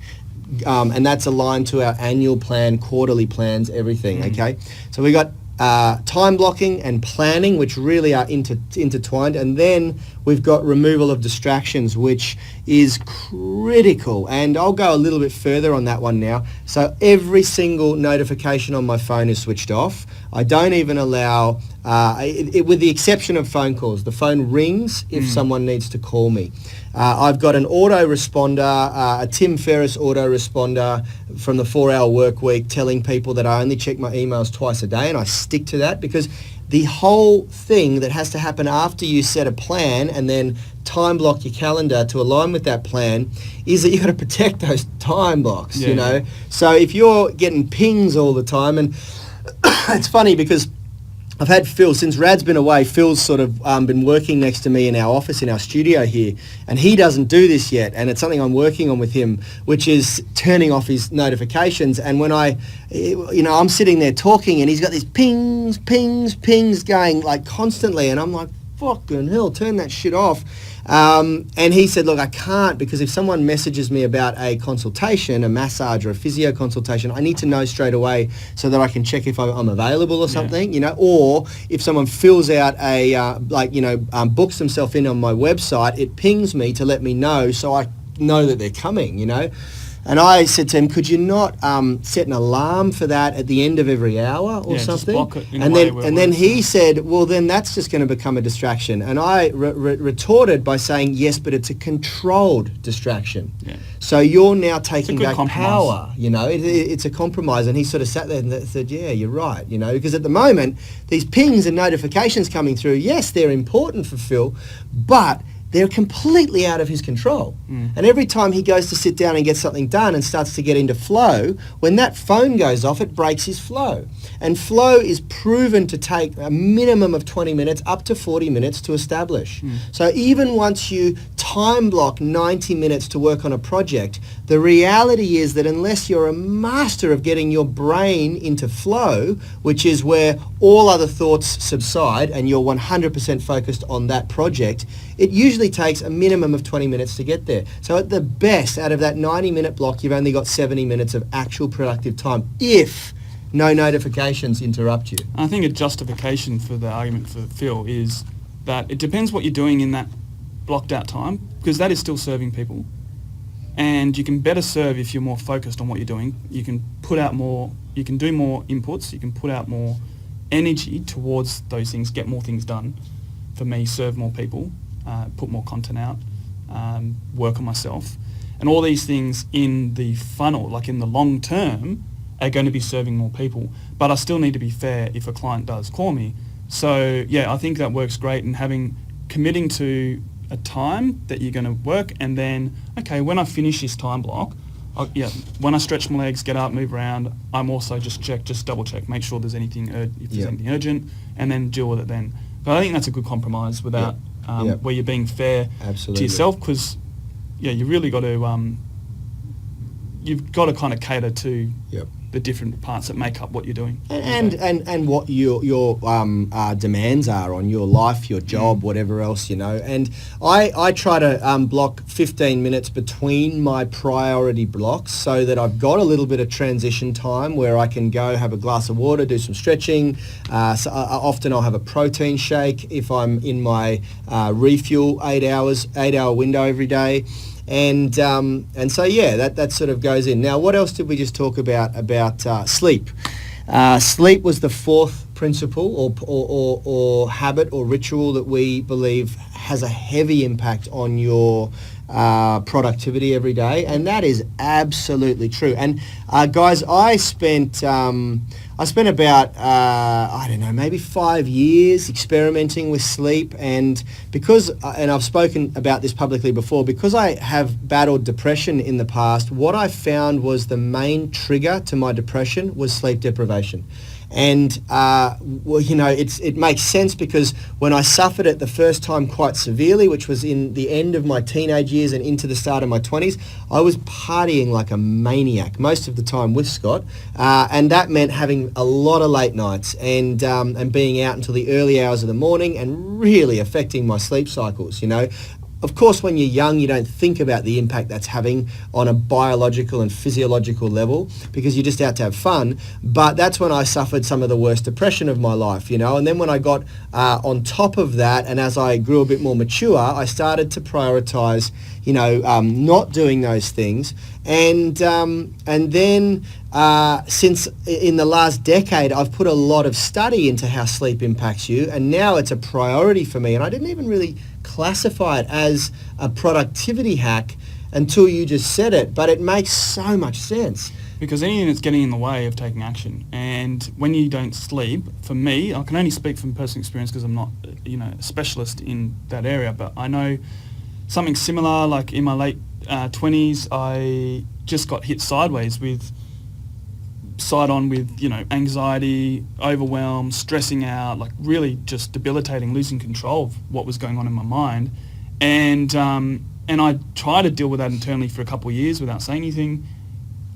And that's aligned to our annual plan, quarterly plans, everything, okay? So we got time blocking and planning, which really are intertwined, and then we've got removal of distractions, which is critical, and I'll go a little bit further on that one now. So every single notification on my phone is switched off. I don't even allow, with the exception of phone calls. The phone rings if someone needs to call me. I've got an autoresponder, a Tim Ferriss autoresponder from the 4-hour work week telling people that I only check my emails twice a day, and I stick to that because the whole thing that has to happen after you set a plan and then time block your calendar to align with that plan is that you've got to protect those time blocks, So if you're getting pings all the time, and it's funny because I've had Phil, since Rad's been away, Phil's sort of been working next to me in our office, in our studio here, and he doesn't do this yet, and it's something I'm working on with him, which is turning off his notifications. And when I'm sitting there talking and he's got these pings going like constantly, and I'm like, fucking hell, turn that shit off. And he said, look, I can't, because if someone messages me about a consultation, a massage or a physio consultation, I need to know straight away so that I can check if I'm available or something, or if someone fills out books themselves in on my website, it pings me to let me know so I know that they're coming, And I said to him, could you not set an alarm for that at the end of every hour or something? Just block it in and then he said, well, then that's just going to become a distraction. And I retorted by saying, yes, but it's a controlled distraction. Yeah. So you're now taking back power, it's a compromise. And he sort of sat there and said, yeah, you're right, because at the moment, these pings and notifications coming through, yes, they're important for Phil, but they're completely out of his control. And every time he goes to sit down and get something done and starts to get into flow, when that phone goes off, it breaks his flow. And flow is proven to take a minimum of 20 minutes up to 40 minutes to establish. So even once you time block 90 minutes to work on a project, the reality is that unless you're a master of getting your brain into flow, which is where all other thoughts subside and you're 100% focused on that project, it usually takes a minimum of 20 minutes to get there. So at the best, out of that 90-minute block, you've only got 70 minutes of actual productive time if no notifications interrupt you. I think a justification for the argument for Phil is that it depends what you're doing in that blocked out time, because that is still serving people. And you can better serve if you're more focused on what you're doing. You can put out more, you can do more inputs, you can put out more energy towards those things, get more things done. For me, serve more people, put more content out, work on myself. And all these things in the funnel, like in the long term, are going to be serving more people. But I still need to be fair if a client does call me. So yeah, I think that works great, and committing to a time that you're going to work, and then, okay, when I finish this time block, when I stretch my legs, get up, move around, I'm also just double check, make sure there's anything, if there's anything urgent, and then deal with it then. But I think that's a good compromise without, where you're being fair to yourself, because, you really got to, you've got to kind of cater to the different parts that make up what you're doing. And what your demands are on your life, your job, whatever else, And I try to block 15 minutes between my priority blocks so that I've got a little bit of transition time where I can go have a glass of water, do some stretching. So often I'll have a protein shake if I'm in my refuel 8-hour window every day. And so that sort of goes in. Now, what else did we just talk about sleep? Sleep was the fourth principle or habit or ritual that we believe has a heavy impact on your productivity every day, and that is absolutely true. And guys, I spent about maybe 5 years experimenting with sleep, and and I've spoken about this publicly before, because I have battled depression in the past, what I found was the main trigger to my depression was sleep deprivation. And, it makes sense, because when I suffered it the first time quite severely, which was in the end of my teenage years and into the start of my 20s, I was partying like a maniac most of the time with Scott. And that meant having a lot of late nights and being out until the early hours of the morning, and really affecting my sleep cycles, Of course, when you're young, you don't think about the impact that's having on a biological and physiological level, because you're just out to have fun. But that's when I suffered some of the worst depression of my life, And then when I got on top of that, and as I grew a bit more mature, I started to prioritize, not doing those things. And then since in the last decade, I've put a lot of study into how sleep impacts you, and now it's a priority for me. And I didn't even really classify it as a productivity hack until you just said it, but it makes so much sense. Because anything that's getting in the way of taking action, and when you don't sleep, for me, I can only speak from personal experience because I'm not, a specialist in that area, but I know something similar, like in my late 20s, I just got hit sideways with anxiety, overwhelm, stressing out, like really just debilitating, losing control of what was going on in my mind. And I tried to deal with that internally for a couple of years without saying anything.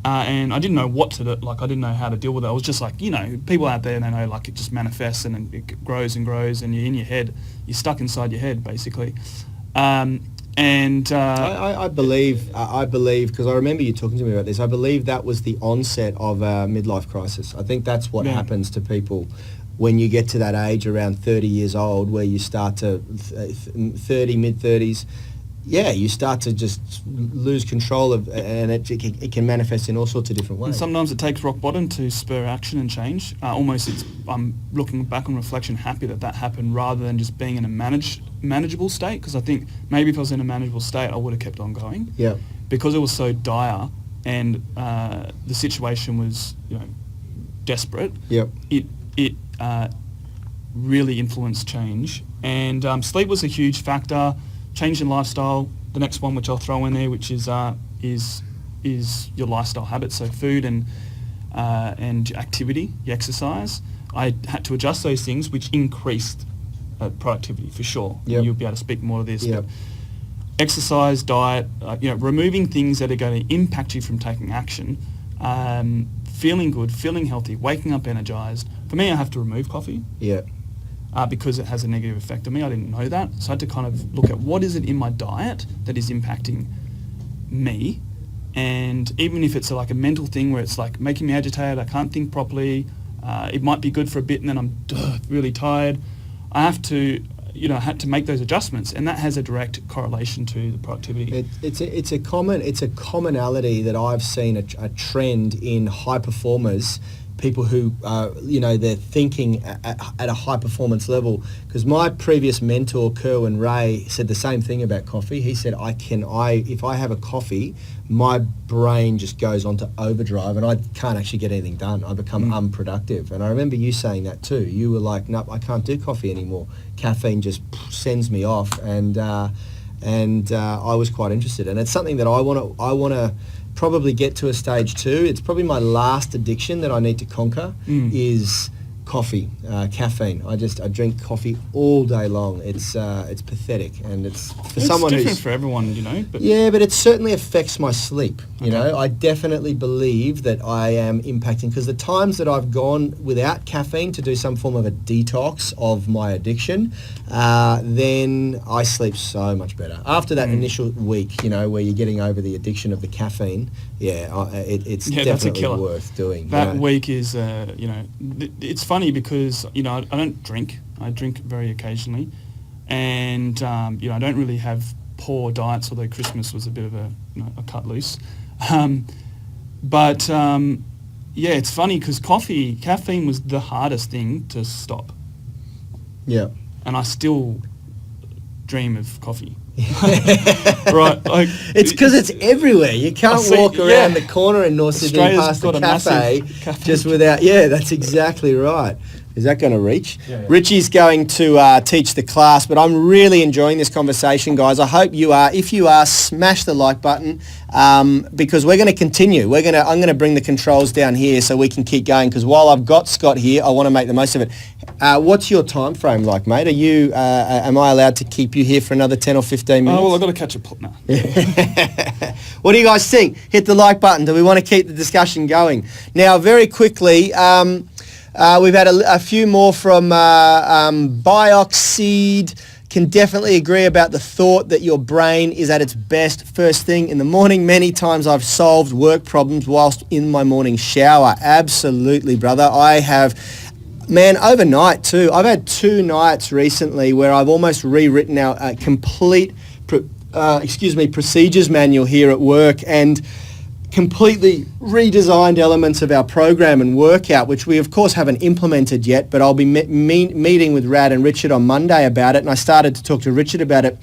And I didn't know what to do, I didn't know how to deal with it. I was just like, people out there, they know, it just manifests and it grows and grows, and you're in your head, you're stuck inside your head, basically. I believe, because I remember you talking to me about this, I believe that was the onset of a midlife crisis. I think that's what happens to people when you get to that age around 30 years old, where you start to, 30, mid-30s, you start to just lose control of, and it can manifest in all sorts of different ways. And sometimes it takes rock bottom to spur action and change. I'm looking back on reflection, happy that happened, rather than just being in a manageable state, because I think maybe if I was in a manageable state, I would have kept on going. Yeah. Because it was so dire, and the situation was, desperate. Yep. It really influenced change, and sleep was a huge factor. change in lifestyle. The next one, which I'll throw in there, which is your lifestyle habits, so food and activity, your exercise. I had to adjust those things, which increased productivity for sure. Yep. You'll be able to speak more to this. Yep. But exercise, diet, removing things that are going to impact you from taking action, feeling good, feeling healthy, waking up energized. For me, I have to remove coffee. Yeah. Because it has a negative effect on me. I didn't know that. So I had to kind of look at what is it in my diet that is impacting me. And even if it's like a mental thing where it's like making me agitated, I can't think properly, it might be good for a bit and then I'm really tired. I have to, I had to make those adjustments, and that has a direct correlation to the productivity. It's a commonality that I've seen a trend in high performers, people who, they're thinking at a high performance level. Because my previous mentor, Kerwin Ray, said the same thing about coffee. He said, if I have a coffee, my brain just goes onto overdrive and I can't actually get anything done. I become unproductive. And I remember you saying that too. You were like, nope, I can't do coffee anymore. Caffeine just sends me off. And I was quite interested. And it's something that I want to probably get to a stage 2. It's probably my last addiction that I need to conquer is coffee, caffeine. I drink coffee all day long. It's pathetic, and it's someone different who's for everyone, But yeah, but it certainly affects my sleep. You know, I definitely believe that I am impacting, because the times that I've gone without caffeine to do some form of a detox of my addiction, then I sleep so much better after that initial week. Where you're getting over the addiction of the caffeine. It's definitely worth doing. That week is, it's funny because, I don't drink. I drink very occasionally. And, I don't really have poor diets, although Christmas was a bit of a cut loose. It's funny because caffeine was the hardest thing to stop. Yeah. And I still dream of coffee. Right, it's because it's everywhere. You can't walk around the corner in North Sydney past the cafe just without. Yeah, that's exactly right. Is that going to reach? Yeah. Richie's going to teach the class, but I'm really enjoying this conversation, guys. I hope you are. If you are, smash the like button, because we're going to continue. I'm going to bring the controls down here so we can keep going, because while I've got Scott here, I want to make the most of it. What's your time frame like, mate? Are you? Am I allowed to keep you here for another 10 or 15 minutes? Oh, well, I've got to catch a plot now. What do you guys think? Hit the like button. Do we want to keep the discussion going? Now, very quickly, we've had a few more from Bioxseed. Can definitely agree about the thought that your brain is at its best first thing in the morning. Many times I've solved work problems whilst in my morning shower. Absolutely, brother. I have, overnight too. I've had 2 nights recently where I've almost rewritten our complete procedures manual here at work, and completely redesigned elements of our program and workout, which we of course haven't implemented yet, but I'll be meeting with Rad and Richard on Monday about it, and I started to talk to Richard about it.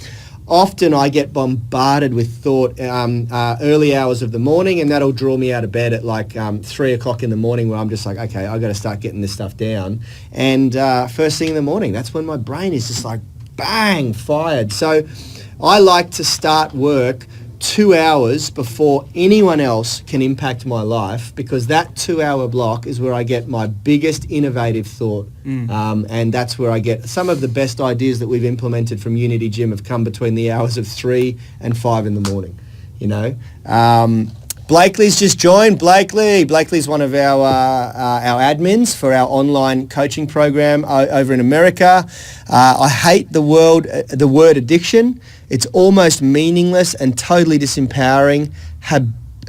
Often I get bombarded with thought early hours of the morning, and that'll draw me out of bed at like 3 o'clock in the morning, where I'm just like, okay, I've got to start getting this stuff down. And first thing in the morning, that's when my brain is just like, bang, fired. So I like to start work 2 hours before anyone else can impact my life, because that 2-hour block is where I get my biggest innovative thought. And that's where I get some of the best ideas that we've implemented from Unitygym have come between the hours of 3 and 5 in the morning, Blakely's just joined. Blakely's one of our admins for our online coaching program over in America. I hate the word addiction. It's almost meaningless and totally disempowering.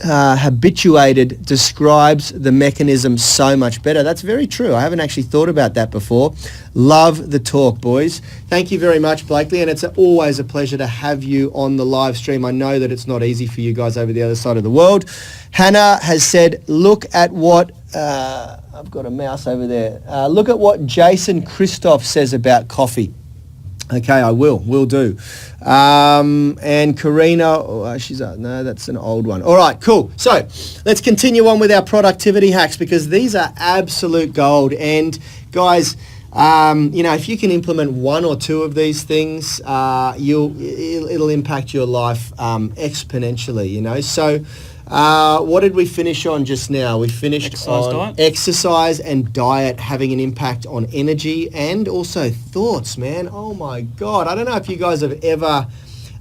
Habituated describes the mechanism so much better. That's very true. I haven't actually thought about that before. Love the talk, boys. Thank you very much, Blakely, and it's always a pleasure to have you on the live stream. I know that it's not easy for you guys over the other side of the world. Hannah has said, look at what... I've got a mouse over there. Look at what Jason Christoph says about coffee. Okay, I will do. And Karina, no, that's an old one. All right, cool. So let's continue on with our productivity hacks, because these are absolute gold. And guys, If you can implement one or two of these things, it'll impact your life exponentially. So what did we finish on just now? We finished exercise and diet having an impact on energy and also thoughts, man. Oh my God. I don't know if you guys have ever,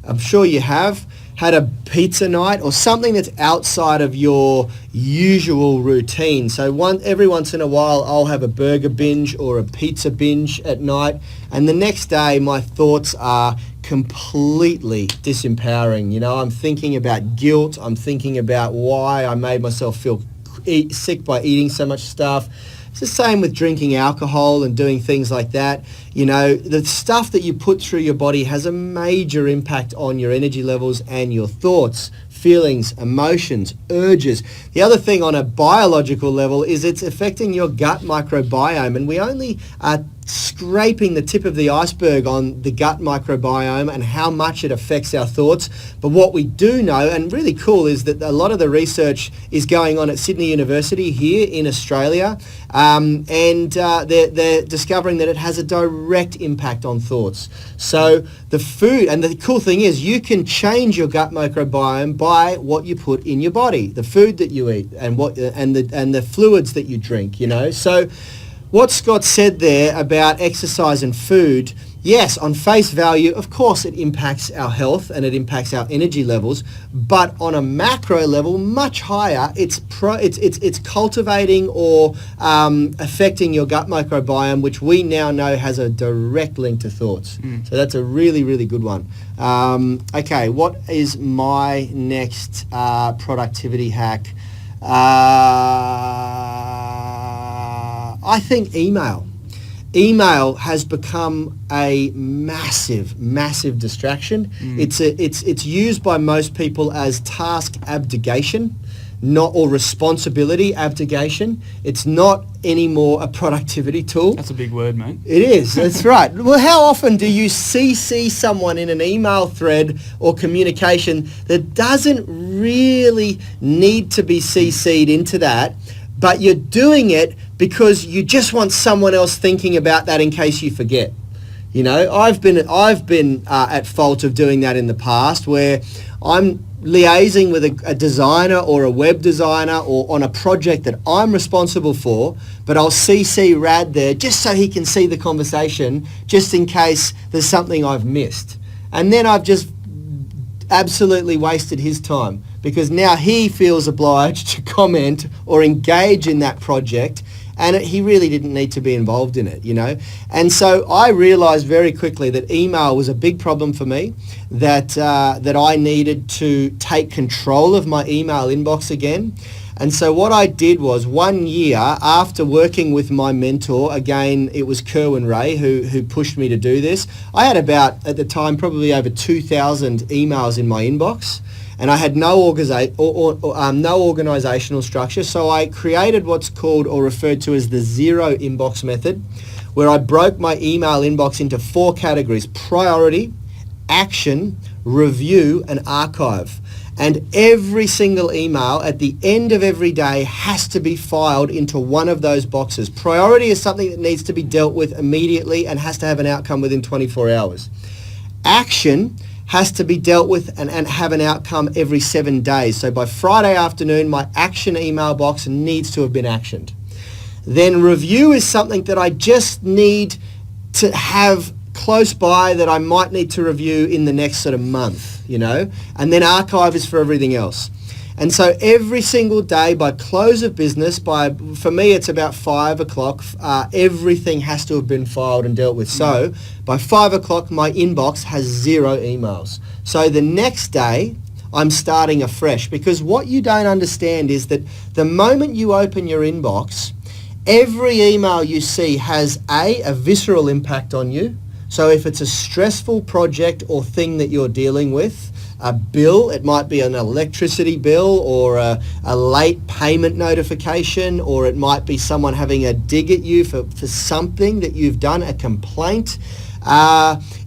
I'm sure you have, had a pizza night or something that's outside of your usual routine. So every once in a while I'll have a burger binge or a pizza binge at night, and the next day my thoughts are completely disempowering. I'm thinking about guilt. I'm thinking about why I made myself feel sick by eating so much stuff. It's the same with drinking alcohol and doing things like that. The stuff that you put through your body has a major impact on your energy levels and your thoughts, feelings, emotions, urges. The other thing on a biological level is it's affecting your gut microbiome, and we only are scraping the tip of the iceberg on the gut microbiome and how much it affects our thoughts. But what we do know, and really cool, is that a lot of the research is going on at Sydney University here in Australia, and they're discovering that it has a direct impact on thoughts. So the food, and the cool thing is you can change your gut microbiome by what you put in your body, the food that you eat and the fluids that you drink, So what Scott said there about exercise and food, yes, on face value, of course it impacts our health and it impacts our energy levels, but on a macro level, much higher, it's cultivating or affecting your gut microbiome, which we now know has a direct link to thoughts. So that's a really, really good one. Okay, what is my next productivity hack? I think email. Email has become a massive, massive distraction. It's used by most people as task abdication, or responsibility abdication. It's not anymore a productivity tool. That's a big word, mate. It is. That's right. Well, how often do you CC someone in an email thread or communication that doesn't really need to be CC'd into that, but you're doing it because you just want someone else thinking about that in case you forget? I've been at fault of doing that in the past, where I'm liaising with a designer or a web designer or on a project that I'm responsible for, but I'll CC Rad there just so he can see the conversation, just in case there's something I've missed. And then I've just absolutely wasted his time, because now he feels obliged to comment or engage in that project, and he really didn't need to be involved in it, And so I realized very quickly that email was a big problem for me, that I needed to take control of my email inbox again. And so what I did was, 1 year after working with my mentor, again, it was Kerwin Ray who pushed me to do this. I had about, at the time, probably over 2,000 emails in my inbox, and I had no organizational structure. So I created what's called or referred to as the zero inbox method, where I broke my email inbox into 4 categories: priority, action, review, and archive. And every single email at the end of every day has to be filed into one of those boxes. Priority is something that needs to be dealt with immediately and has to have an outcome within 24 hours. Action has to be dealt with and have an outcome every 7 days. So by Friday afternoon, my action email box needs to have been actioned. Then review is something that I just need to have close by, that I might need to review in the next sort of month, and then archive is for everything else. And so every single day by close of business, for me it's about 5 o'clock, everything has to have been filed and dealt with. So by 5 o'clock my inbox has 0 emails. So the next day I'm starting afresh, because what you don't understand is that the moment you open your inbox, every email you see has a visceral impact on you. So if it's a stressful project or thing that you're dealing with, a bill, it might be an electricity bill or a late payment notification, or it might be someone having a dig at you for something that you've done, a complaint,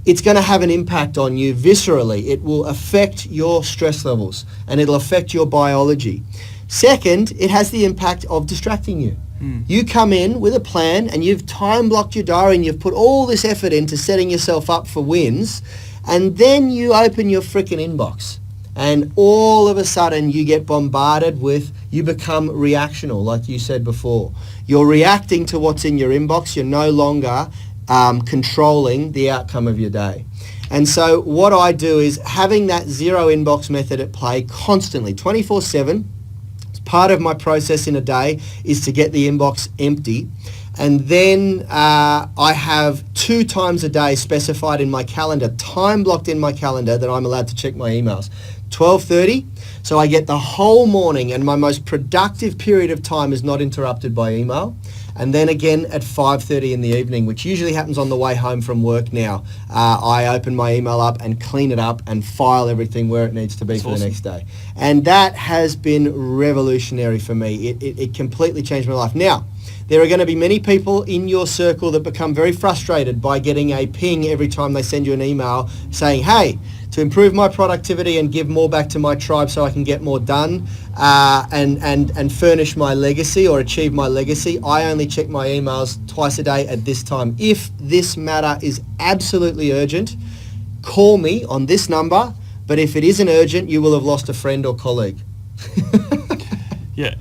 it's going to have an impact on you viscerally. It will affect your stress levels and it'll affect your biology. Second, it has the impact of distracting you. You come in with a plan and you've time blocked your diary and you've put all this effort into setting yourself up for wins, and then you open your freaking inbox and all of a sudden you get bombarded with, you become reactional, like you said before. You're reacting to what's in your inbox. You're no longer controlling the outcome of your day. And so what I do is having that zero inbox method at play constantly, 24/7. It's part of my process in a day is to get the inbox empty. And then I have 2 times a day specified in my calendar, time blocked in my calendar, that I'm allowed to check my emails. 12:30, so I get the whole morning, and my most productive period of time is not interrupted by email. And then again at 5:30 in the evening, which usually happens on the way home from work now, I open my email up and clean it up and file everything where it needs to be. That's for awesome. The next day. And that has been revolutionary for me. It completely changed my life. Now, there are going to be many people in your circle that become very frustrated by getting a ping every time they send you an email saying, hey, to improve my productivity and give more back to my tribe so I can get more done and furnish my legacy or achieve my legacy, I only check my emails twice a day at this time. If this matter is absolutely urgent, call me on this number, but if it isn't urgent, you will have lost a friend or colleague. Yeah.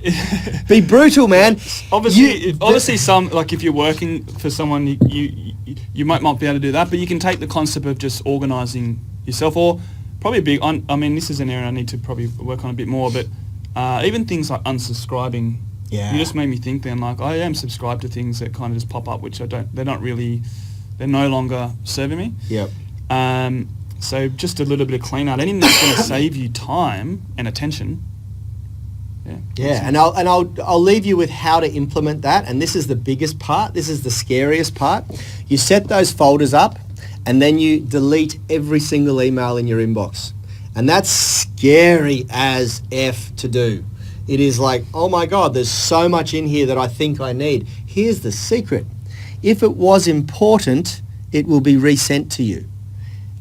Be brutal, man. Obviously, some, like if you're working for someone, you might not be able to do that, but you can take the concept of just organising yourself, or probably I mean, this is an area I need to probably work on a bit more, but even things like unsubscribing. Yeah. You just made me think then, like, I am subscribed to things that kind of just pop up, which they're no longer serving me. Yep. So just a little bit of clean out. Anything that's going to save you time and attention. Yeah, and I'll leave you with how to implement that. And this is the biggest part. This is the scariest part. You set those folders up, and then you delete every single email in your inbox. And that's scary as F to do. It is like, oh my God, there's so much in here that I think I need. Here's the secret. If it was important, it will be resent to you.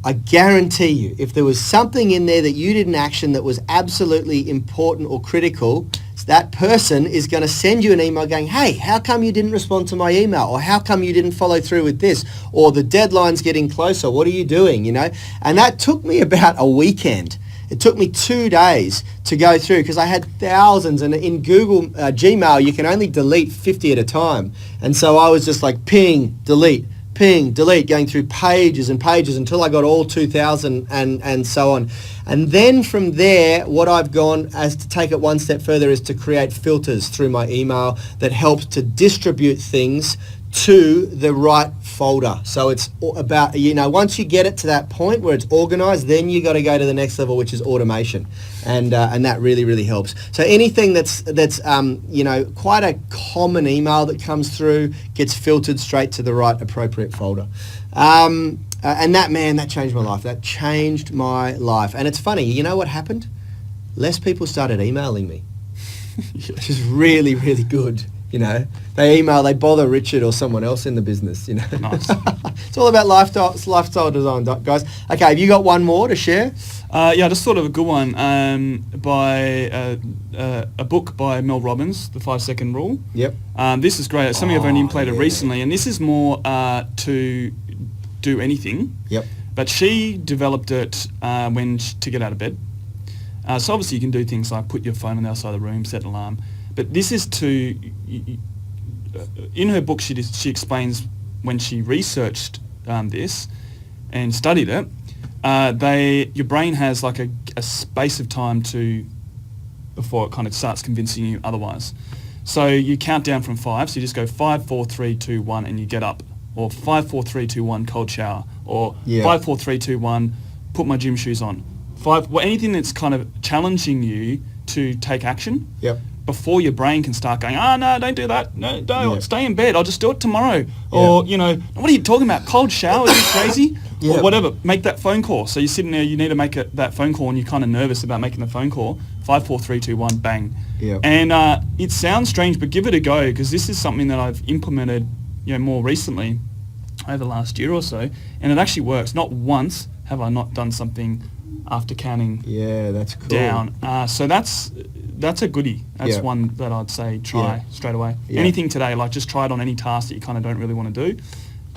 I guarantee you, if there was something in there that you didn't action that was absolutely important or critical, that person is going to send you an email going, hey, how come you didn't respond to my email? Or how come you didn't follow through with this? Or the deadline's getting closer. What are you doing? You know? And that took me about a weekend. It took me 2 days to go through because I had thousands, and in Google Gmail, you can only delete 50 at a time. And so I was just like, ping, delete, going through pages and pages until I got all 2,000 and so on. And then from there, what I've gone as to take it one step further is to create filters through my email that helps to distribute things to the right folder. So it's about, once you get it to that point where it's organized, then you got to go to the next level, which is automation. And that really, really helps. So anything that's quite a common email that comes through gets filtered straight to the right appropriate folder. And that changed my life. That changed my life. And it's funny, you know what happened? Less people started emailing me, which is really, really good. They bother Richard or someone else in the business, Nice. It's all about lifestyle design, guys. Okay, have you got one more to share? I just thought of a good one by a book by Mel Robbins, The 5-Second Rule. Yep. This is great. It's something I've only implemented recently, and this is more to do anything. Yep. But she developed it to get out of bed. So obviously you can do things like put your phone on the outside of the room, set an alarm. But this is in her book, she explains when she researched this and studied it, your brain has like a space of time before it kind of starts convincing you otherwise. So you count down from 5, so you just go 5, 4, 3, 2, 1, and you get up. Or 5, 4, 3, 2, 1, cold shower. Or 5, 4, 3, 2, 1, put my gym shoes on. Anything that's kind of challenging you to take action. Yep. Before your brain can start going, no, don't do that. No, don't. Yep. Stay in bed. I'll just do it tomorrow. Yep. Or, what are you talking about? Cold shower? Are you crazy? Yep. Or whatever. Make that phone call. So you're sitting there, you need to make that phone call, and you're kind of nervous about making the phone call. 5, 4, 3, 2, 1, bang. Yep. And it sounds strange, but give it a go, because this is something that I've implemented, more recently over the last year or so, and it actually works. Not once have I not done something after counting that's cool. down. So that's a goodie. That's one that I'd say try straight away. Anything today, like just try it on any task that you kind of don't really want to do,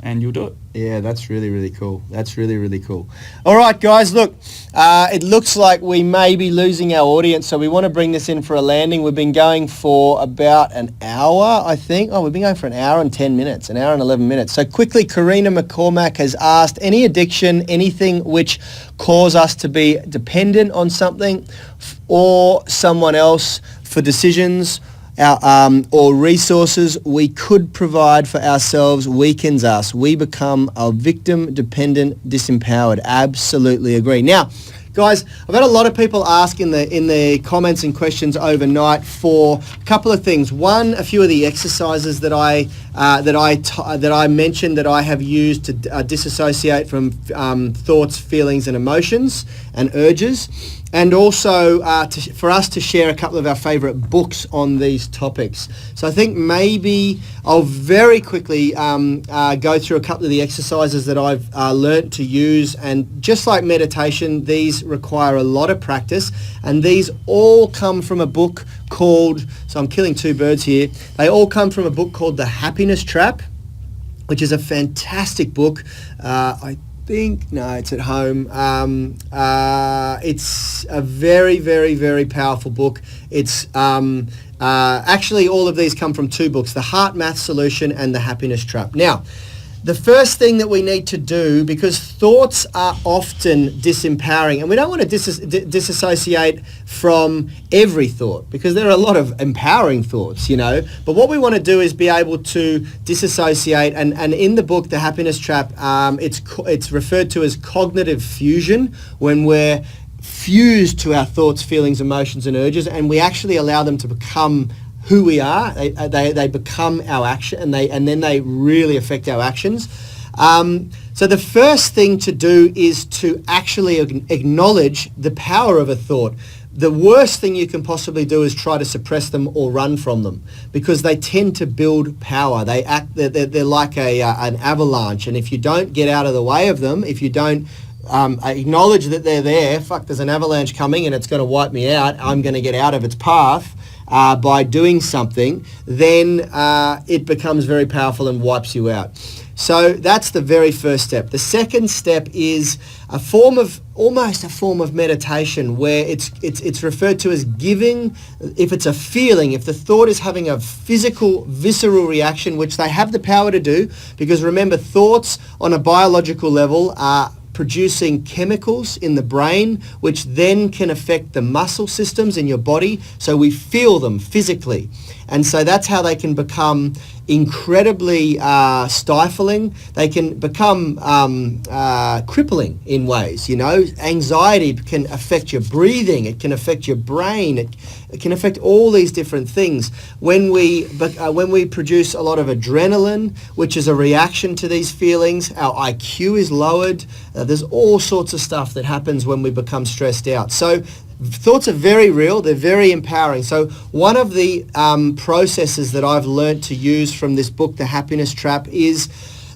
and you'll do it. Yeah, that's really, really cool. That's really, really cool. All right, guys, look, it looks like we may be losing our audience, so we want to bring this in for a landing. We've been going for about an hour, I think. Oh, we've been going for an hour and 10 minutes, an hour and 11 minutes. So quickly, Karina McCormack has asked, any addiction, anything which cause us to be dependent on something or someone else for decisions or resources we could provide for ourselves weakens us. We become a victim, dependent, disempowered. Absolutely agree. Now, guys, I've had a lot of people ask in the comments and questions overnight for a couple of things. One, a few of the exercises that I mentioned that I have used to disassociate from thoughts, feelings, and emotions and urges. And also for us to share a couple of our favourite books on these topics. So I think maybe I'll very quickly go through a couple of the exercises that I've learnt to use. And just like meditation, these require a lot of practice. And these all come from a book called, so I'm killing two birds here, they all come from a book called The Happiness Trap, which is a fantastic book. It's at home. It's a very, very, very powerful book. It's actually all of these come from two books, The Heart Math Solution and The Happiness Trap. Now, the first thing that we need to do, because thoughts are often disempowering, and we don't want to disassociate from every thought, because there are a lot of empowering thoughts, but what we want to do is be able to disassociate, and in the book, The Happiness Trap, it's referred to as cognitive fusion, when we're fused to our thoughts, feelings, emotions, and urges, and we actually allow them to become who we are. They become our action, and then they really affect our actions. So the first thing to do is to actually acknowledge the power of a thought. The worst thing you can possibly do is try to suppress them or run from them, because they tend to build power. They're like an avalanche, and if you don't get out of the way of them, if you don't acknowledge that they're there, there's an avalanche coming and it's going to wipe me out, I'm going to get out of its path, by doing something, then it becomes very powerful and wipes you out. So that's the very first step. The second step is almost a form of meditation, where it's referred to as giving. If it's a feeling, if the thought is having a physical, visceral reaction, which they have the power to do, because remember, thoughts on a biological level are producing chemicals in the brain, which then can affect the muscle systems in your body, so we feel them physically. And so that's how they can become incredibly stifling. They can become crippling in ways. Anxiety can affect your breathing, it can affect your brain, it can affect all these different things. When we produce a lot of adrenaline, which is a reaction to these feelings, our IQ is lowered. There's all sorts of stuff that happens when we become stressed out. So thoughts are very real, they're very empowering. So one of the processes that I've learnt to use from this book, The Happiness Trap, is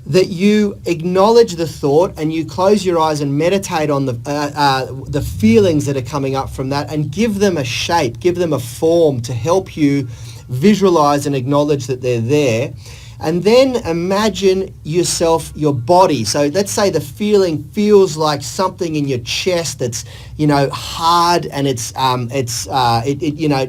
that you acknowledge the thought and you close your eyes and meditate on the feelings that are coming up from that, and give them a shape, give them a form to help you visualize and acknowledge that they're there. And then imagine yourself, your body. So let's say the feeling feels like something in your chest that's, hard, and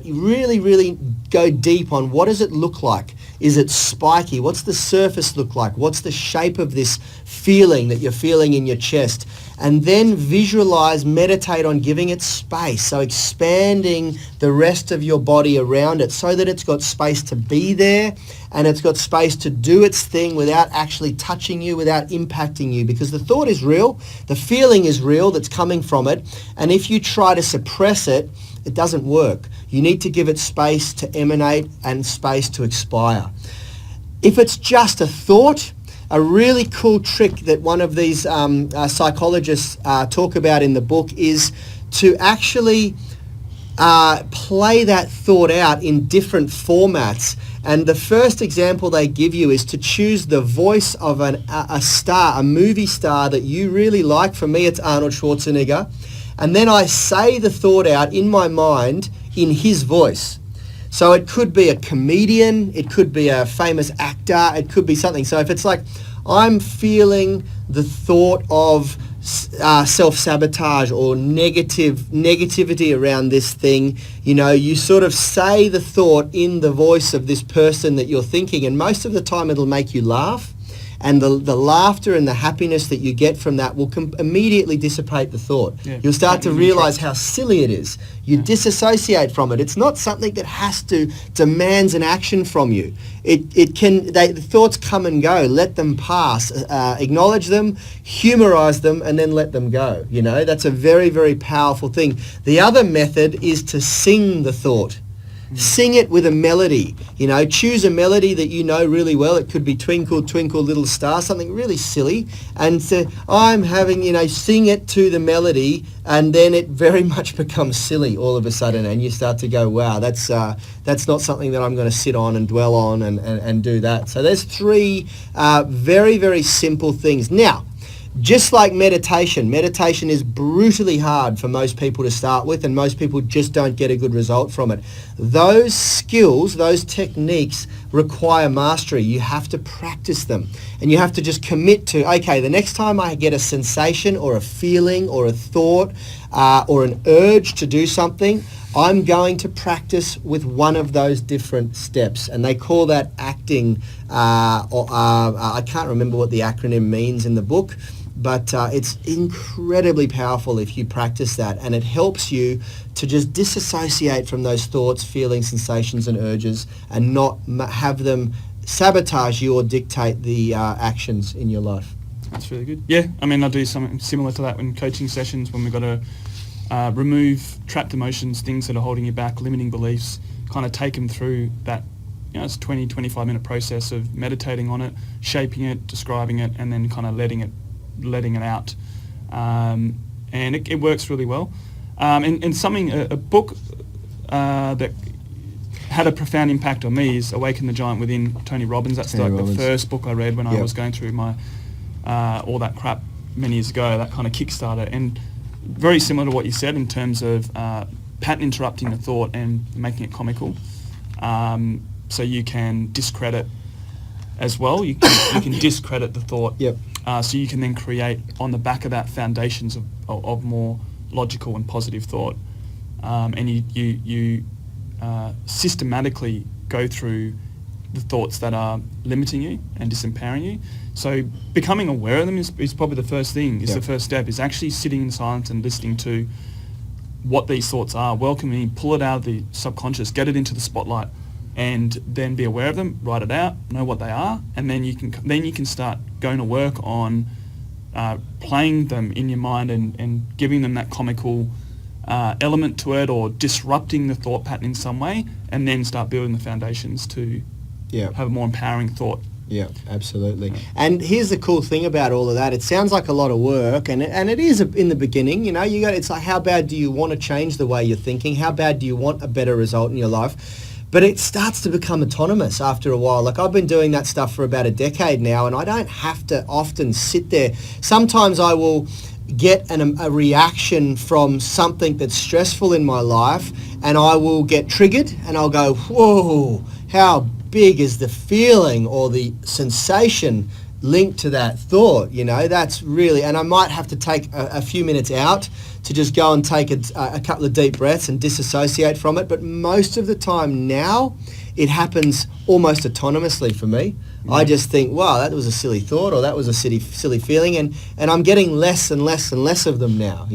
you really, really go deep on what does it look like? Is it spiky? What's the surface look like? What's the shape of this feeling that you're feeling in your chest? And then visualize, meditate on giving it space. So expanding the rest of your body around it so that it's got space to be there, and it's got space to do its thing without actually touching you, without impacting you, because the thought is real, the feeling is real that's coming from it, and if you try to suppress it, it doesn't work. You need to give it space to emanate and space to expire. If it's just a thought, a really cool trick that one of these psychologists talk about in the book is to actually play that thought out in different formats. And the first example they give you is to choose the voice of a star, a movie star that you really like. For me, it's Arnold Schwarzenegger. and then I say the thought out in my mind in his voice. So it could be a comedian, it could be a famous actor, it could be something. So if it's like, I'm feeling the thought of self-sabotage or negativity around this thing, you sort of say the thought in the voice of this person that you're thinking, and most of the time it'll make you laugh. And the laughter and the happiness that you get from that will immediately dissipate the thought. Yeah, you'll start to realise how silly it is. You disassociate from it. It's not something that demands an action from you. The thoughts come and go. Let them pass. Acknowledge them, humorise them, and then let them go. That's a very, very powerful thing. The other method is to sing the thought. Sing it with a melody. Choose a melody that you know really well. It could be Twinkle, Twinkle, Little Star, something really silly. And say, I'm having, sing it to the melody, and then it very much becomes silly all of a sudden, and you start to go, wow, that's not something that I'm going to sit on and dwell on and do that. So there's 3 very, very simple things. Now, just like meditation is brutally hard for most people to start with, and most people just don't get a good result from it. Those skills, those techniques require mastery. You have to practice them, and you have to just commit to, okay, the next time I get a sensation or a feeling or a thought or an urge to do something, I'm going to practice with one of those different steps. And they call that acting, I can't remember what the acronym means in the book, but it's incredibly powerful if you practice that, and it helps you to just disassociate from those thoughts, feelings, sensations and urges, and not have them sabotage you or dictate the actions in your life. That's really good. Yeah, I do something similar to that in coaching sessions when we've got to remove trapped emotions, things that are holding you back, limiting beliefs, kind of take them through that. It's a 20, 25-minute process of meditating on it, shaping it, describing it, and then kind of letting it out, and it works really well. And something, a book that had a profound impact on me is Awaken the Giant Within, Tony Robbins. That's the first book I read when I was going through my all that crap many years ago. That kind of kickstarter, and very similar to what you said in terms of pattern interrupting the thought and making it comical. So you can discredit as well. You can discredit the thought. Yep. So you can then create on the back of that foundations of more logical and positive thought, and you systematically go through the thoughts that are limiting you and disempowering you. So becoming aware of them is probably the first thing. The first step is actually sitting in silence and listening to what these thoughts are, welcoming, pull it out of the subconscious, get it into the spotlight, and then be aware of them, write it out, know what they are, and then you can start going to work on playing them in your mind and giving them that comical element to it, or disrupting the thought pattern in some way, and then start building the foundations to have a more empowering thought. Yeah, absolutely. And here's the cool thing about all of that. It sounds like a lot of work, and it is in the beginning. It's like, how bad do you want to change the way you're thinking? How bad do you want a better result in your life? But it starts to become autonomous after a while. Like, I've been doing that stuff for about a decade now, and I don't have to often sit there. Sometimes I will get a reaction from something that's stressful in my life, and I will get triggered, and I'll go, whoa, how big is the feeling or the sensation linked to that thought? That's really, and I might have to take a few minutes out to just go and take a couple of deep breaths and disassociate from it. But most of the time now, it happens almost autonomously for me. I just think, wow, that was a silly thought, or that was a silly feeling, and I'm getting less and less and less of them now,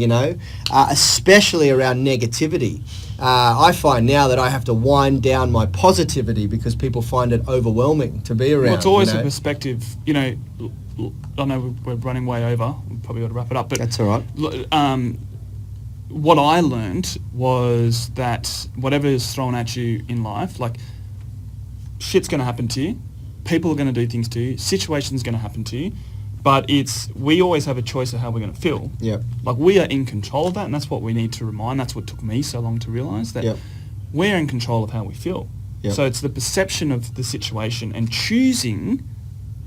especially around negativity. I find now that I have to wind down my positivity because people find it overwhelming to be around. Well, it's always a perspective. I know we're running way over. We probably ought to wrap it up. But that's all right. What I learned was that whatever is thrown at you in life, like, shit's going to happen to you. People are going to do things to you. Situations going to happen to you. But we always have a choice of how we're going to feel. Yeah. Like, we are in control of that, and that's what we need to remind. That's what took me so long to realise, that we're in control of how we feel. Yep. So it's the perception of the situation and choosing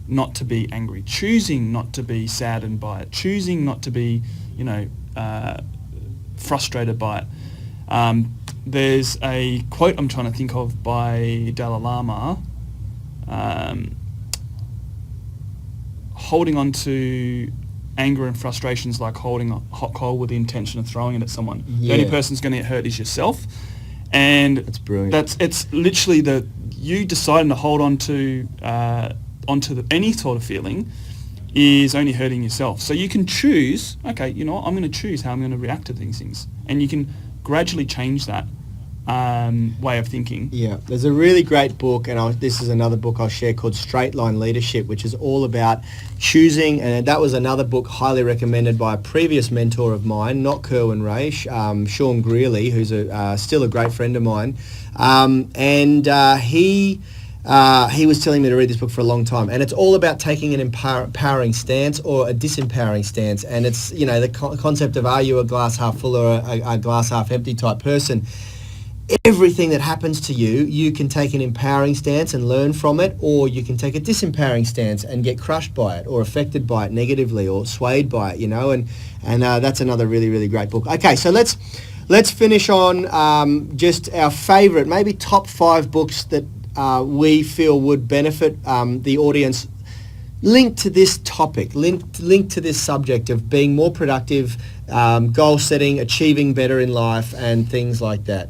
not to be angry, choosing not to be saddened by it, choosing not to be, frustrated by it. There's a quote I'm trying to think of by Dalai Lama, holding on to anger and frustrations like holding a hot coal with the intention of throwing it at someone. The only person who's going to get hurt is yourself. And that's brilliant. It's literally you deciding to hold on to any sort of feeling is only hurting yourself. So you can choose, okay, you know what, I'm going to choose how I'm going to react to these things. And you can gradually change that way of thinking. Yeah, there's a really great book, and this is another book I'll share, called Straight Line Leadership, which is all about choosing, and that was another book highly recommended by a previous mentor of mine, not Kerwin Ray, Sean Greeley, who's still a great friend of mine, he was telling me to read this book for a long time, and it's all about taking an empowering stance or a disempowering stance. And it's, you know, the concept of, are you a glass half full or a glass half empty type person? Everything that happens to you, you can take an empowering stance and learn from it, or you can take a disempowering stance and get crushed by it or affected by it negatively or swayed by it, you know, and that's another really, really great book. Okay, so let's finish on just our favourite, maybe top 5 books that we feel would benefit the audience linked to this topic, linked to this subject of being more productive, goal setting, achieving better in life, and things like that.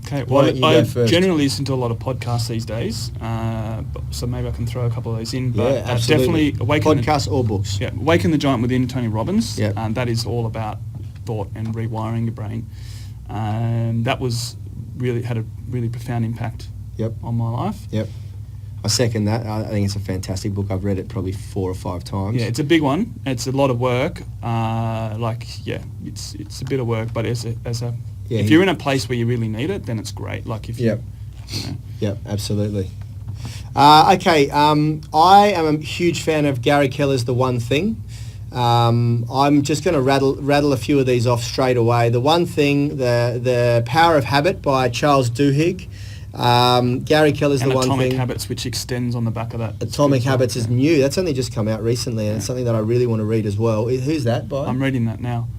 Okay, well, I generally listen to a lot of podcasts these days, so maybe I can throw a couple of those in. But yeah, absolutely. Definitely podcasts or books. Yeah, Awaken the Giant Within, Tony Robbins. Yeah. That is all about thought and rewiring your brain. That had a really profound impact on my life. Yep. I second that. I think it's a fantastic book. I've read it probably 4 or 5 times. Yeah, it's a big one. It's a lot of work. It's a bit of work, but if you're in a place where you really need it, then it's great. Like if you know. Yep, absolutely. Okay, I am a huge fan of Gary Keller's The One Thing. I'm just going to rattle a few of these off straight away. The One Thing, the Power of Habit by Charles Duhigg. Gary Keller's The One Thing. Atomic Habits, which extends on the back of that. Atomic Habits is new. That's only just come out recently, and it's something that I really want to read as well. Who's that by? I'm reading that now.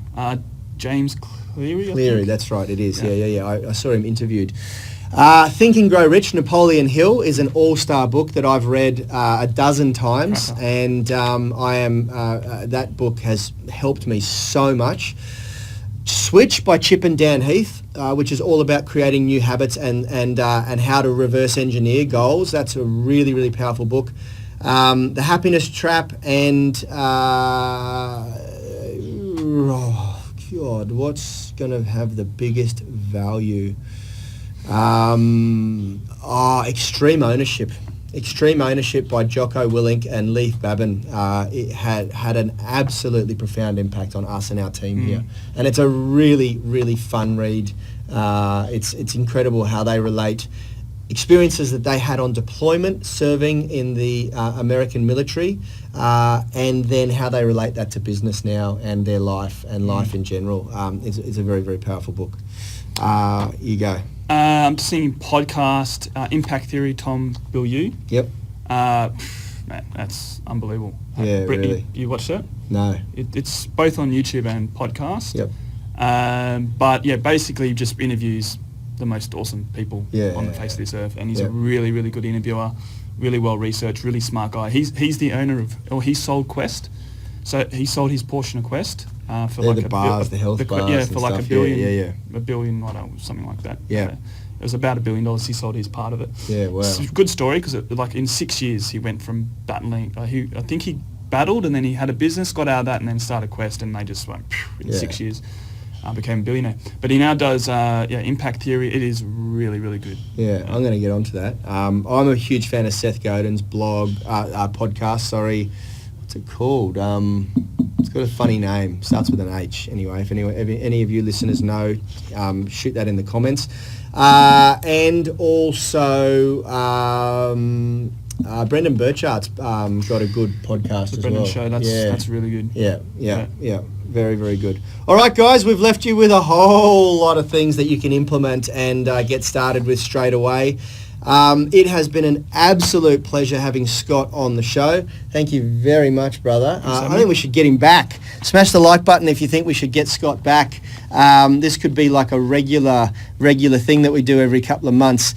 James Cleary, I Cleary, think? that's right, it is. Yeah. I saw him interviewed. Think and Grow Rich, Napoleon Hill, is an all-star book that I've read a dozen times, and that book has helped me so much. Switch by Chip and Dan Heath, which is all about creating new habits and how to reverse engineer goals. That's a really, really powerful book. The Happiness Trap and God, what's going to have the biggest value? Extreme Ownership. Extreme Ownership by Jocko Willink and Leif Babin. It had an absolutely profound impact on us and our team here. And it's a really, really fun read. It's incredible how they relate experiences that they had on deployment, serving in the American military, and then how they relate that to business now and their life and life in general. It's a very, very powerful book. You go. I'm just seeing podcast, Impact Theory, Tom Bilyeu. Yep. Man, that's unbelievable. Yeah, Brittany, really. you watched it? No. It's both on YouTube and podcast. Yep. But yeah, basically just interviews the most awesome people on the face of this earth, and he's a really, really good interviewer, really well researched, really smart guy. He's the owner of, he sold Quest, so he sold his portion of Quest for like the bars, the health bars, yeah, for like stuff. $1 billion, $1 billion, I don't know, something like that. Yeah. It was about $1 billion. He sold his part of it. Yeah, wow. It's a good story because like in 6 years he went from battling. I think he battled and then he had a business, got out of that, and then started Quest, and they just went in 6 years. Became a billionaire. But he now does Impact Theory. It is really, really good. Yeah, I'm going to get onto that. I'm a huge fan of Seth Godin's podcast. Sorry, what's it called? It's got a funny name. Starts with an H. Anyway, if any of you listeners know, shoot that in the comments. And also Brendan Burchardt's got a good podcast as Brendan well. Show. That's really good. Yeah. Very, very good. All right, guys, we've left you with a whole lot of things that you can implement and get started with straight away. It has been an absolute pleasure having Scott on the show. Thank you very much, brother. I think we should get him back. Smash the like button if you think we should get Scott back. This could be like a regular thing that we do every couple of months.